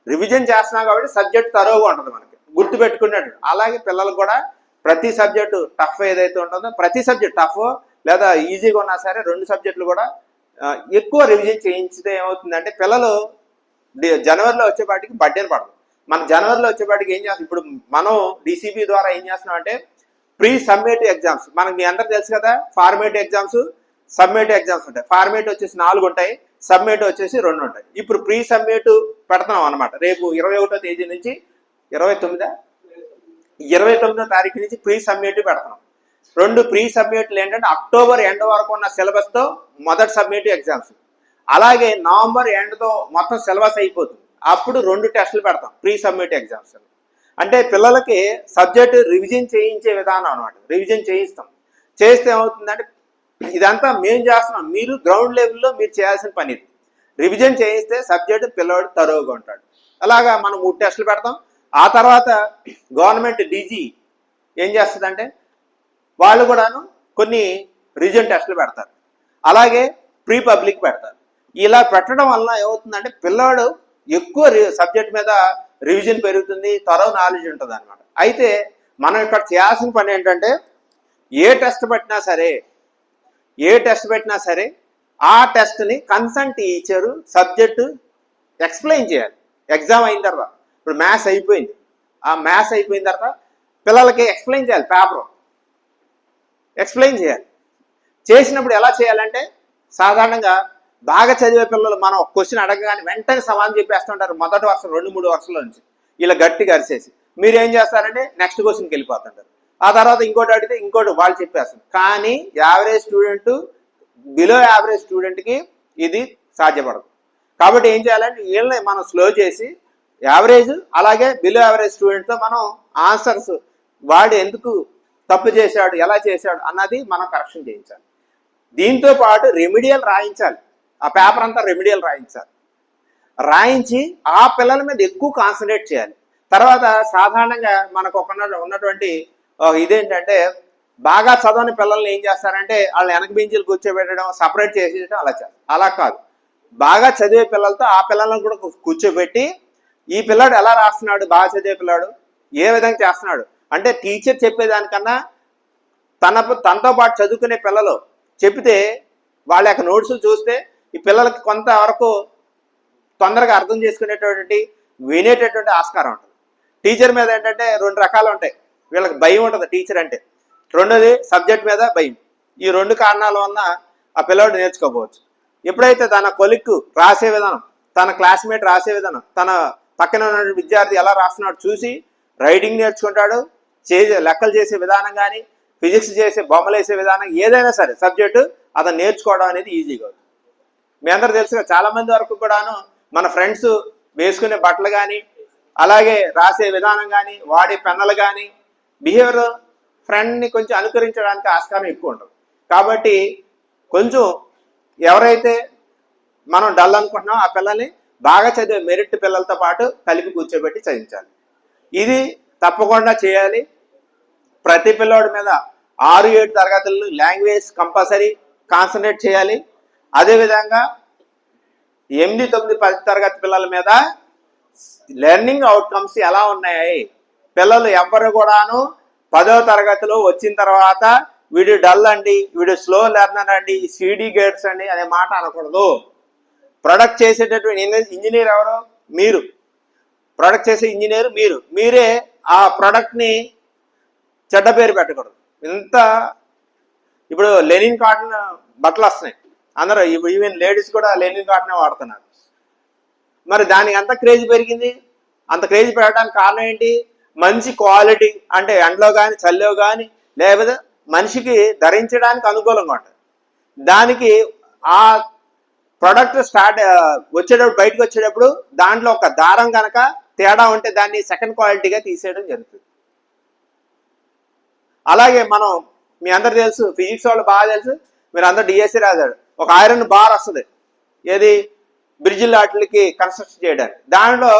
రివిజన్ చేస్తున్నాం కాబట్టి సబ్జెక్ట్ తరోగా ఉంటుంది, మనకి గుర్తుపెట్టుకున్నట్టు. అలాగే పిల్లలకు కూడా ప్రతి సబ్జెక్టు టఫ్ ఏదైతే ఉంటుందో ప్రతి సబ్జెక్ట్ టఫ్ లేదా ఈజీగా ఉన్నా సరే 2 సబ్జెక్టులు కూడా ఎక్కువ రివిజన్ చేయించితే ఏమవుతుందంటే పిల్లలు జనవరిలో వచ్చేపాటికి బడ్డెన్ పడదు. మన జనవరిలో వచ్చేపాటికి ఏం చేస్తాం? ఇప్పుడు మనం డిసిబి ద్వారా ఏం చేస్తున్నాం అంటే ప్రీ సమ్మేటివ్ ఎగ్జామ్స్, మనకి మీ అందరికి తెలుసు కదా, ఫార్మేటివ్ ఎగ్జామ్స్, సమ్మేటివ్ ఎగ్జామ్స్ ఉంటాయి. ఫార్మేటివ్ వచ్చేసి 4 ఉంటాయి, సమ్మేటివ్ వచ్చేసి 2 ఉంటాయి. ఇప్పుడు ప్రీ సమ్మేటివ్ పెడుతున్నాం అనమాట. రేపు 21వ తేదీ నుంచి 29వ తారీఖు నుంచి ప్రీ సమ్మేటివ్ పెడుతున్నాం. 2 ప్రీ సమ్మేటివ్లు ఏంటంటే అక్టోబర్ ఎండ్ వరకు ఉన్న సిలబస్తో మొదటి సమ్మేటివ్ ఎగ్జామ్స్. అలాగే నవంబర్ ఎండ్తో మొత్తం సిలబస్ అయిపోతుంది. అప్పుడు 2 టెస్టులు పెడతాం ప్రీ సమ్మేటివ్ ఎగ్జామ్స్. అంటే పిల్లలకి సబ్జెక్టు రివిజన్ చేయించే విధానం అనమాట. రివిజన్ చేయిస్తాం. చేస్తే ఏమవుతుందంటే ఇదంతా మేము చేస్తున్నాం, మీరు గ్రౌండ్ లెవెల్లో మీరు చేయాల్సిన పని ఇది. రివిజన్ చేయిస్తే సబ్జెక్ట్ పిల్లవాడు తరువుగా ఉంటాడు. అలాగా మనం 3 టెస్టులు పెడతాం. ఆ తర్వాత గవర్నమెంట్ డీజీ ఏం చేస్తుందంటే వాళ్ళు కూడాను కొన్ని రివిజన్ టెస్టులు పెడతారు, అలాగే ప్రీ పబ్లిక్ పెడతారు. ఇలా పెట్టడం వల్ల ఏమవుతుందంటే పిల్లవాడు ఎక్కువ సబ్జెక్ట్ మీద రివిజన్ పెరుగుతుంది, త్వరగా నాలెడ్జ్ ఉంటుంది అనమాట. అయితే మనం ఇక్కడ చేయాల్సిన పని ఏంటంటే ఏ టెస్ట్ పెట్టినా సరే ఆ టెస్ట్ని కన్సర్న్ టీచరు సబ్జెక్టు ఎక్స్ప్లెయిన్ చేయాలి. ఎగ్జామ్ అయిన తర్వాత ఇప్పుడు మ్యాథ్స్ అయిపోయింది, ఆ మ్యాథ్స్ అయిపోయిన తర్వాత పిల్లలకి ఎక్స్ప్లెయిన్ చేయాలి, పేపర్ ఎక్స్ప్లెయిన్ చేయాలి. చేసినప్పుడు ఎలా చేయాలంటే సాధారణంగా బాగా చదివే పిల్లలు మనం ఒక క్వశ్చన్ అడగగానే వెంటనే సమాధానం చెప్పేస్తుంటారు, మొదటి వరుస 2-3 వరుసల నుంచి ఇలా గట్టిగా అరిసేసి. మీరు ఏం చేస్తారంటే నెక్స్ట్ క్వశ్చన్కి వెళ్ళిపోతుంటారు. ఆ తర్వాత ఇంకోటి అడిగితే ఇంకోటి వాళ్ళు చెప్పేస్తారు. కానీ యావరేజ్ స్టూడెంట్, బిలో యావరేజ్ స్టూడెంట్కి ఇది సాధ్యపడదు. కాబట్టి ఏం చేయాలంటే వీళ్ళని మనం స్లో చేసి యావరేజ్ అలాగే బిలో యావరేజ్ స్టూడెంట్తో మనం ఆన్సర్స్ వాడు ఎందుకు తప్పు చేశాడు, ఎలా చేశాడు అన్నది మనం కరెక్షన్ చేయించాలి. దీంతో పాటు రెమిడియల్ రాయించాలి, ఆ పేపర్ అంతా రెమిడియల్ రాయించి ఆ పిల్లల మీద ఎక్కువ కాన్సన్ట్రేట్ చేయాలి. తర్వాత సాధారణంగా మనకు ఉన్నటువంటి ఇదేంటంటే బాగా చదవని పిల్లల్ని ఏం చేస్తారంటే వాళ్ళని వెనక బెంచీలు కూర్చోబెట్టడం, సపరేట్ చేసేయడం అలా చేస్తారు. అలా కాదు, బాగా చదివే పిల్లలతో ఆ పిల్లలను కూడా కూర్చోబెట్టి ఈ పిల్లాడు ఎలా రాస్తున్నాడు, బాగా చదివే పిల్లాడు ఏ విధంగా చేస్తున్నాడు అంటే టీచర్ చెప్పేదానికన్నా తనతో పాటు చదువుకునే పిల్లలు చెప్తే వాళ్ళ యొక్క నోట్స్ చూస్తే ఈ పిల్లలకి కొంతవరకు తొందరగా అర్థం చేసుకునేటటువంటి వినేటటువంటి ఆస్కారం ఉంటుంది. టీచర్ మీద ఏంటంటే 2 రకాలు ఉంటాయి. వీళ్ళకి భయం ఉంటుంది టీచర్ అంటే, రెండోది సబ్జెక్ట్ మీద భయం. ఈ 2 కారణాల వలన ఆ పిల్లవాడు నేర్చుకోకపోవచ్చు. ఎప్పుడైతే తన కొలిక్కు రాసే విధానం, తన క్లాస్మేట్ రాసే విధానం, తన పక్కన ఉన్న విద్యార్థి ఎలా రాస్తున్నాడు చూసి రైటింగ్ నేర్చుకుంటాడు, లెక్కలు చేసే విధానం కానీ, ఫిజిక్స్ చేసే బొమ్మలు వేసే విధానం, ఏదైనా సరే సబ్జెక్టు అతను నేర్చుకోవడం అనేది ఈజీగా అవుతుంది. మీ అందరూ తెలుసుగా చాలామంది వరకు కూడాను మన ఫ్రెండ్స్ వేసుకునే బట్టలు కానీ, అలాగే రాసే విధానం కానీ, వాడే పెన్నులు కానీ, బిహేవియర్ ఫ్రెండ్ని కొంచెం అనుకరించడానికి ఆస్కారం ఎక్కువ ఉంటుంది. కాబట్టి కొంచెం ఎవరైతే మనం డల్ అనుకుంటున్నామో ఆ పిల్లల్ని బాగా చదివే మెరిట్ పిల్లలతో పాటు కలిపి కూర్చోబెట్టి చదివించాలి. ఇది తప్పకుండా చేయాలి. ప్రతి పిల్లోడి మీద 6-7 తరగతులు లాంగ్వేజ్ కంపల్సరీ కాన్సన్ట్రేట్ చేయాలి. అదేవిధంగా 8, 9, 10 తరగతి పిల్లల మీద లెర్నింగ్ అవుట్కమ్స్ ఎలా ఉన్నాయి, పిల్లలు ఎవ్వరు కూడాను 10వ తరగతిలో వచ్చిన తర్వాత వీడు డల్ అండి, వీడు స్లో లెర్నర్ అండి, సిడి గేట్స్ అండి అనే మాట అనకూడదు. ప్రొడక్ట్ చేసేటటువంటి ఇంజనీర్ ఎవరు? మీరు. ప్రొడక్ట్ చేసే ఇంజనీర్ మీరే ఆ ప్రొడక్ట్ని చెడ్డ పేరు పెట్టకూడదు. ఇప్పుడు లెనిన్ కాటన్ బట్టలు వస్తున్నాయి, అందరూ ఈవెన్ లేడీస్ కూడా లెనిన్ కాటనే వాడుతున్నారు. మరి దానికి అంత క్రేజ్ పెరిగింది. అంత క్రేజ్ పెరగడానికి కారణం ఏంటి? మంచి క్వాలిటీ, అంటే ఎండలో కానీ చలిలో కానీ లేకపోతే మనిషికి ధరించడానికి అనుకూలంగా ఉంటుంది. దానికి ఆ ప్రొడక్ట్ బయటకు వచ్చేటప్పుడు దాంట్లో ఒక దారం కనుక తేడా ఉంటే దాన్ని సెకండ్ క్వాలిటీగా తీసేయడం జరుగుతుంది. అలాగే మనం మీ అందరు తెలుసు, ఫిజిక్స్ వాళ్ళు బాగా తెలుసు, మీరు అందరు డిఎస్సి రాశారు. ఒక ఐరన్ బార్ వస్తుంది, ఏది బ్రిడ్జిల్ వాటికి కన్స్ట్రక్షన్ చేయడానికి. దానిలో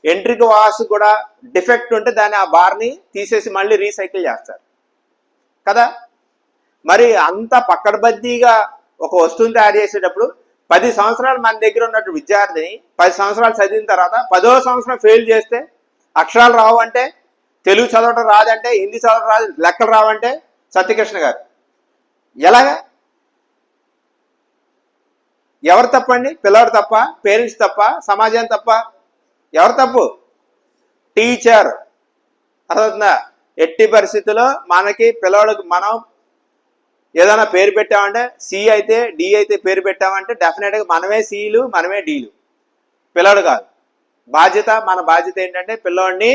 ఎంట్రిక్ వాస్ కూడా డిఫెక్ట్ ఉంటే దాన్ని ఆ బార్ని తీసేసి మళ్ళీ రీసైకిల్ చేస్తారు కదా. మరి అంత పక్కడబద్దీగా ఒక వస్తువుని తయారు చేసేటప్పుడు 10 సంవత్సరాలు మన దగ్గర ఉన్నట్టు విద్యార్థిని 10 సంవత్సరాలు చదివిన తర్వాత 10వ సంవత్సరం ఫెయిల్ చేస్తే, అక్షరాలు రావు అంటే, తెలుగు చదవటం రాదంటే, హిందీ చదవటం రాదు, లెక్కలు రావంటే సత్యకృష్ణ గారు ఎలాగా? ఎవరు తప్పండి? పిల్లవాడు తప్ప, పేరెంట్స్ తప్ప, సమాజం తప్ప? ఎవరు తప్పు? టీచర్. అర్థమవుతుందా? ఎట్టి పరిస్థితుల్లో మనకి పిల్లవాడికి మనం ఏదైనా పేరు పెట్టామంటే, సి అయితే డి అయితే పేరు పెట్టామంటే డెఫినెట్గా మనమే సిలు మనమే డీలు, పిల్లవాడు కాదు. మన బాధ్యత ఏంటంటే పిల్లవాడిని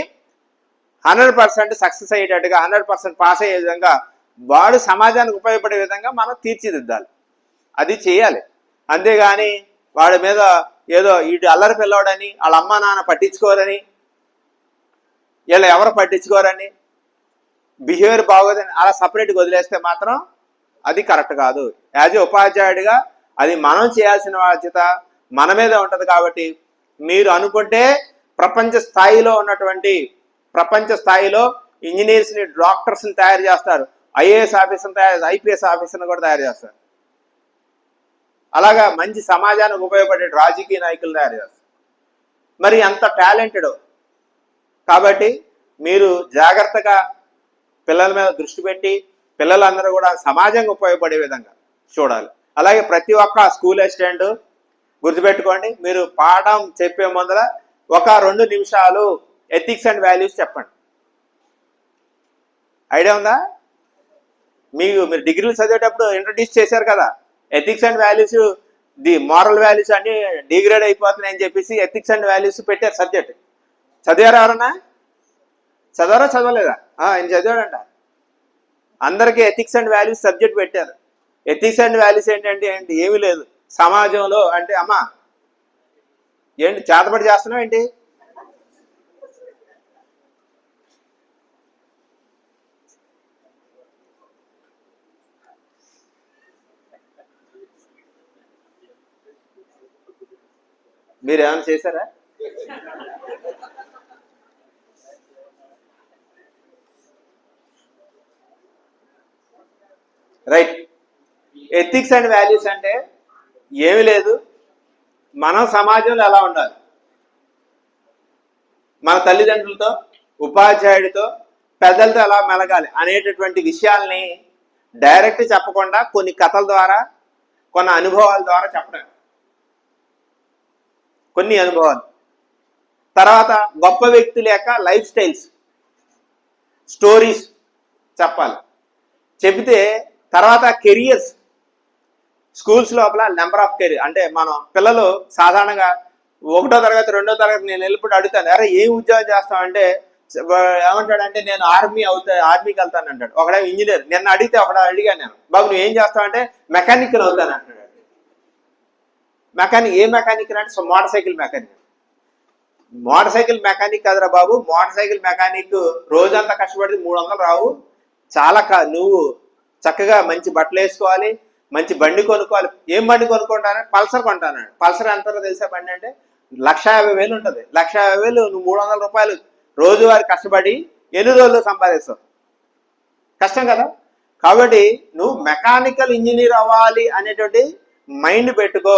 100% సక్సెస్ అయ్యేటట్టుగా, 100% పాస్ అయ్యే విధంగా, వాడు సమాజానికి ఉపయోగపడే విధంగా మనం తీర్చిదిద్దాలి. అది చేయాలి. అంతేగాని వాడి మీద ఏదో ఇటు అల్లరి పిల్లవాడని, వాళ్ళ అమ్మ నాన్న పట్టించుకోరని, వీళ్ళు ఎవరు పట్టించుకోరని, బిహేవియర్ బాగోదని అలా సపరేట్గా వదిలేస్తే మాత్రం అది కరెక్ట్ కాదు. యాజ్ ఏ ఉపాధ్యాయుడిగా అది మనం చేయాల్సిన బాధ్యత మన మీద ఉంటుంది. కాబట్టి మీరు అనుకుంటే ప్రపంచ స్థాయిలో ఉన్నటువంటి ప్రపంచ స్థాయిలో ఇంజనీర్స్ని డాక్టర్స్ని తయారు చేస్తారు, ఐఏఎస్ ఆఫీసర్ని తయారు, ఐపీఎస్ ఆఫీసర్ని కూడా తయారు చేస్తారు. అలాగా మంచి సమాజానికి ఉపయోగపడే రాజకీయ నాయకులు తయారు చేస్తారు. మరి అంత టాలెంటెడ్. కాబట్టి మీరు జాగ్రత్తగా పిల్లల మీద దృష్టి పెట్టి పిల్లలందరూ కూడా సమాజంగా ఉపయోగపడే విధంగా చూడాలి. అలాగే ప్రతి ఒక్క స్కూల్ అసిస్టెంట్ గుర్తుపెట్టుకోండి, మీరు పాఠం చెప్పే ముందర 1-2 నిమిషాలు ఎథిక్స్ అండ్ వాల్యూస్ చెప్పండి. ఐడియా ఉందా? మీరు డిగ్రీలు చదివేటప్పుడు ఇంట్రడ్యూస్ చేశారు కదా, ethics and values, the moral values అన్ని డిగ్రేడ్ అయిపోతున్నాయి అని చెప్పేసి ఎథిక్స్ అండ్ వాల్యూస్ పెట్టారు సబ్జెక్ట్. చదివారా ఎవరన్నా? చదవరా చదవలేదా? ఆయన చదివాడంట. అందరికీ ఎథిక్స్ అండ్ వాల్యూస్ సబ్జెక్ట్ పెట్టారు. ఎథిక్స్ అండ్ వాల్యూస్ ఏంటంటే ఏమీ లేదు సమాజంలో అంటే, అమ్మా ఏంటి చేతబడి చేస్తున్నావు ఏంటి? మీరు ఏమైనా చేశారా? రైట్. ఎథిక్స్ అండ్ వాల్యూస్ అంటే ఏమి లేదు, మనం సమాజంలో ఎలా ఉండాలి, మన తల్లిదండ్రులతో, ఉపాధ్యాయుడితో, పెద్దలతో ఎలా మెలగాలి అనేటటువంటి విషయాల్ని డైరెక్ట్ చెప్పకుండా కొన్ని కథల ద్వారా, కొన్ని అనుభవాల ద్వారా చెప్పడం. కొన్ని అనుభవాలు తర్వాత గొప్ప వ్యక్తుల యొక్క లైఫ్ స్టైల్స్, స్టోరీస్ చెప్పాలి. చెబితే తర్వాత కెరియర్స్, స్కూల్స్ లోపల నెంబర్ ఆఫ్ కెరీర్ అంటే మనం పిల్లలు సాధారణంగా 1వ తరగతి 2వ తరగతి నేను వెళ్ళినప్పుడు అడుగుతాను, అరే ఏం ఉద్యోగం చేస్తామంటే ఏమంటాడంటే నేను ఆర్మీకి వెళ్తాను అంటాడు. ఒకడే ఇంజనీర్. నిన్న అడిగాను నేను, బాబు నువ్వు ఏం చేస్తావంటే మెకానికల్ అవుతాను అంటాడు. మెకానిక్ ఏ మెకానిక్ అంటే motor cycle mechanic. Motor cycle mechanic కదరా బాబు, మోటార్ సైకిల్ మెకానిక్ రోజంతా కష్టపడితే 300 రావు. చాలా నువ్వు చక్కగా మంచి బట్టలు వేసుకోవాలి, మంచి బండి కొనుక్కోవాలి. ఏం బండి కొనుక్కుంటానంటే పల్సర్ కొంటానండి. పల్సర్ ఎంతలో తెలిసే బండి అంటే 1,50,000 ఉంటుంది. 1,50,000 నువ్వు 300 రూపాయలు రోజువారి కష్టపడి ఎన్ని రోజులు సంపాదిస్తావు? కష్టం కదా. కాబట్టి నువ్వు మెకానికల్ ఇంజనీర్ అవ్వాలి అనేటువంటి మైండ్ పెట్టుకో.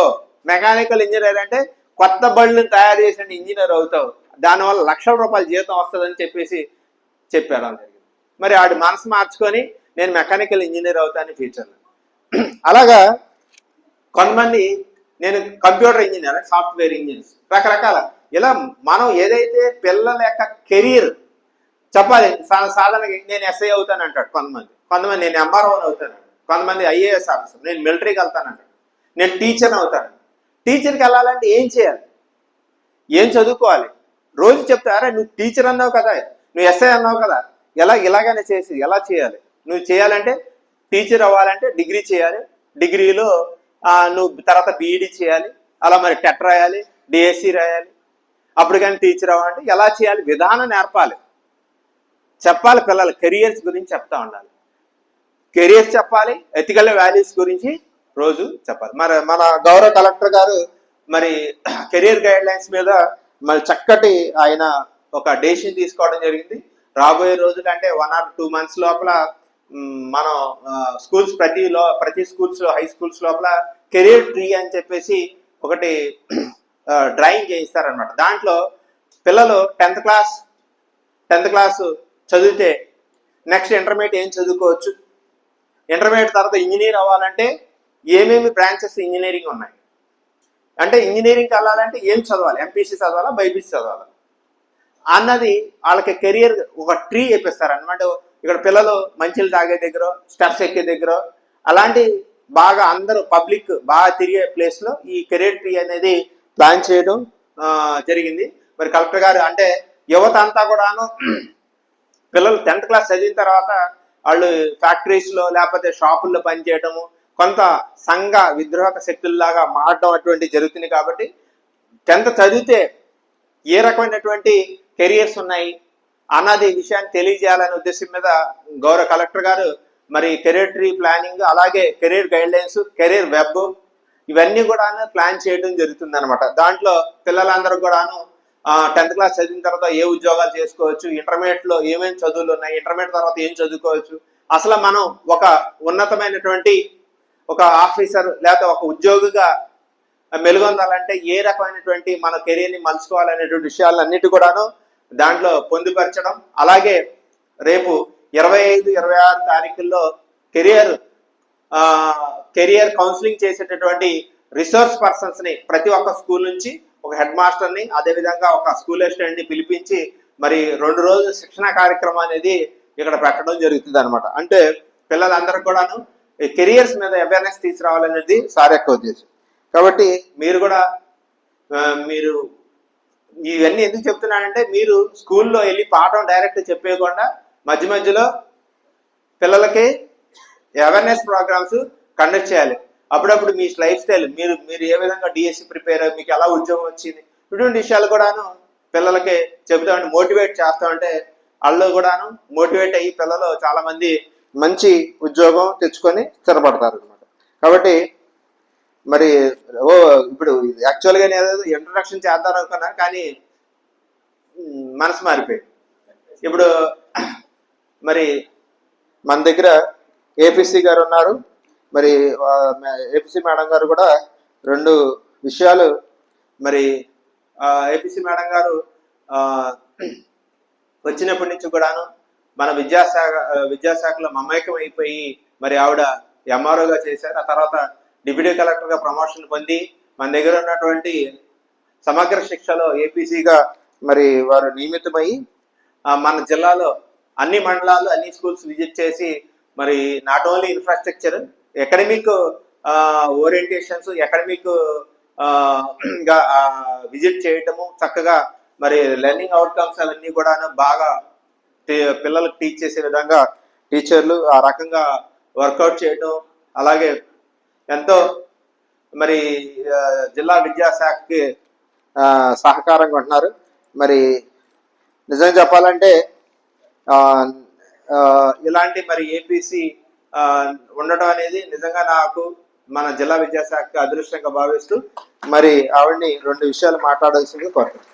మెకానికల్ ఇంజనీర్ అంటే కొత్త బళ్ళని తయారు చేసిన ఇంజనీర్ అవుతావు, దానివల్ల లక్షల రూపాయల జీతం వస్తుందని చెప్పారు అందరికి. మరి ఆడు మనసు మార్చుకొని నేను మెకానికల్ ఇంజనీర్ అవుతాను ఫ్యూచర్లో. అలాగా కొంతమంది నేను కంప్యూటర్ ఇంజనీర్, సాఫ్ట్వేర్ ఇంజనీర్స్, రకరకాల ఇలా మనం ఏదైతే పిల్లల యొక్క కెరీర్ చెప్పాలి. సాధారణంగా నేను ఎస్ఐ అవుతాను అంటాడు కొంతమంది నేను ఎంఆర్ఓ అవుతాను, కొంతమంది ఐఏఎస్ ఆఫీసర్, నేను మిలిటరీకి వెళ్తానంటాడు, నేను టీచర్ అవుతాను. టీచర్కి వెళ్ళాలంటే ఏం చేయాలి, ఏం చదువుకోవాలి? రోజు చెప్తారా నువ్వు టీచర్ అన్నావు కదా, నువ్వు ఎస్ఐ అన్నావు కదా, ఇలాగనే ఎలా చేయాలి? నువ్వు చేయాలంటే టీచర్ అవ్వాలంటే డిగ్రీ చేయాలి, డిగ్రీలో నువ్వు తర్వాత బీఈడీ చేయాలి, అలా మరి టెట్ రాయాలి, డిఎస్సి రాయాలి, అప్పుడు కానీ టీచర్ అవ్వాలంటే ఎలా చేయాలి విధానం నేర్పాలి, చెప్పాలి. పిల్లలు కెరియర్స్ గురించి చెప్తా ఉండాలి, కెరియర్స్ చెప్పాలి, ఎథికల్ వాల్యూస్ గురించి రోజు చెప్పాలి. మరి మన గౌరవ కలెక్టర్ గారు మరి కెరియర్ గైడ్ లైన్స్ మీద మరి చక్కటి ఆయన ఒక డెసిషన్ తీసుకోవడం జరిగింది. రాబోయే రోజులు అంటే 1 or 2 months లోపల మనం స్కూల్స్ ప్రతి స్కూల్స్ హై స్కూల్స్ లోపల కెరియర్ ట్రీ అని చెప్పేసి ఒకటి డ్రాయింగ్ చేయిస్తారనమాట. దాంట్లో పిల్లలు 10th క్లాస్ చదివితే నెక్స్ట్ ఇంటర్మీడియట్ ఏం చదువుకోవచ్చు, ఇంటర్మీడియట్ తర్వాత ఇంజనీర్ అవ్వాలంటే ఏమేమి బ్రాంచెస్ ఇంజనీరింగ్ ఉన్నాయి, అంటే ఇంజనీరింగ్కి వెళ్ళాలంటే ఏం చదవాలి, ఎంపీసీ చదవాలా బైపీసీ చదవాలా అన్నది వాళ్ళకి కెరియర్ ఒక ట్రీ వేపిస్తారు అనమాట. ఇక్కడ పిల్లలు మంచిలు తాగే దగ్గర, స్టెప్స్ ఎక్కే దగ్గర, అలాంటి బాగా అందరూ పబ్లిక్ బాగా తిరిగే ప్లేస్లో ఈ కెరియర్ ట్రీ అనేది ప్లాన్ చేయడం జరిగింది. మరి కలెక్టర్ గారు అంటే యువత అంతా కూడాను పిల్లలు 10th క్లాస్ చదివిన తర్వాత వాళ్ళు ఫ్యాక్టరీస్లో లేకపోతే షాపుల్లో పనిచేయటము, కొంత సంఘ విద్రోహక శక్తుల్లాగా మారడం అటువంటి జరుగుతుంది. కాబట్టి 10th చదివితే ఏ రకమైనటువంటి కెరియర్స్ ఉన్నాయి అన్నది విషయాన్ని తెలియజేయాలనే ఉద్దేశం మీద గౌరవ కలెక్టర్ గారు మరి కెరీర్ ట్రీ ప్లానింగ్, అలాగే కెరీర్ గైడ్లైన్స్, కెరీర్ వెబ్, ఇవన్నీ కూడాను ప్లాన్ చేయడం జరుగుతుంది అనమాట. దాంట్లో పిల్లలందరూ కూడాను 10th క్లాస్ చదివిన తర్వాత ఏ ఉద్యోగాలు చేసుకోవచ్చు, ఇంటర్మీడియట్లో ఏమేమి చదువులు ఉన్నాయి, ఇంటర్మీడియట్ తర్వాత ఏం చదువుకోవచ్చు, అసలు మనం ఒక ఉన్నతమైనటువంటి ఒక ఆఫీసర్ లేకపోతే ఒక ఉద్యోగిగా మెలుగొందాలంటే ఏ రకమైనటువంటి మన కెరీర్ని మలుచుకోవాలనేటువంటి విషయాలన్నిటి కూడాను దాంట్లో పొందుపరచడం. అలాగే రేపు 25, 26 తారీఖుల్లో కెరియర్ కౌన్సిలింగ్ చేసేటటువంటి రిసోర్స్ పర్సన్స్ని ప్రతి ఒక్క స్కూల్ నుంచి ఒక హెడ్ మాస్టర్ని, అదేవిధంగా ఒక స్కూల్ అసిస్టెంట్ని పిలిపించి మరి 2 రోజుల శిక్షణ కార్యక్రమం అనేది ఇక్కడ పెట్టడం జరుగుతుంది అనమాట. అంటే పిల్లలందరూ కూడాను కెరియర్స్ మీద అవేర్నెస్ తీసుకురావాలనేది సార్ యొక్క ఉద్దేశం. కాబట్టి మీరు కూడా మీరు ఇవన్నీ ఎందుకు చెప్తున్నానంటే, మీరు స్కూల్లో వెళ్ళి పాఠం డైరెక్ట్ చెప్పేయకుండా మధ్య మధ్యలో పిల్లలకి అవేర్నెస్ ప్రోగ్రామ్స్ కండక్ట్ చేయాలి. అప్పుడప్పుడు మీ లైఫ్ స్టైల్, మీరు ఏ విధంగా డిఎస్సి ప్రిపేర్ అయ్యి మీకు ఎలా ఉద్యోగం వచ్చింది, ఇటువంటి విషయాలు కూడాను పిల్లలకి చెబుతామంటే, మోటివేట్ చేస్తామంటే వాళ్ళు కూడాను మోటివేట్ అయ్యి పిల్లలు చాలా మంది మంచి ఉద్యోగం తెచ్చుకొని స్థిరపడతారు అనమాట. కాబట్టి మరి ఇప్పుడు యాక్చువల్గా నేను ఇంట్రడక్షన్ చేద్దాం అనుకున్నా, కానీ మనసు మారిపోయింది. ఇప్పుడు మరి మన దగ్గర ఏపీసీ గారు ఉన్నారు. మరి ఏపీసీ మేడం గారు కూడా 2 విషయాలు, మరి ఏపీసీ మేడం గారు వచ్చినప్పటి నుంచి కూడాను మన విద్యాశాఖలో మమేకం అయిపోయి మరి ఆవిడ ఎంఆర్ఓగా చేశారు. ఆ తర్వాత డిప్యూటీ కలెక్టర్గా ప్రమోషన్ పొంది మన దగ్గర ఉన్నటువంటి సమగ్ర శిక్షలో ఏపీసీగా మరి వారు నియమితమై మన జిల్లాలో అన్ని మండలాలు, అన్ని స్కూల్స్ విజిట్ చేసి మరి not only infrastructure, academic orientations, academic గా విజిట్ చేయటము, చక్కగా మరి లెర్నింగ్ అవుట్కమ్స్ అవన్నీ కూడా బాగా పిల్లలకు టీచ్ చేసే విధంగా టీచర్లు ఆ రకంగా వర్కౌట్ చేయటం, అలాగే ఎంతో మరి జిల్లా విద్యాశాఖకి సహకారంగా ఉంటున్నారు. మరి నిజంగా చెప్పాలంటే ఇలాంటి మరి ఏపీసీ ఉండడం అనేది నిజంగా నాకు మన జిల్లా విద్యాశాఖ అదృష్టంగా భావిస్తూ మరి ఆవిడ్ని 2 విషయాలు మాట్లాడాల్సింది కోరుతున్నాను.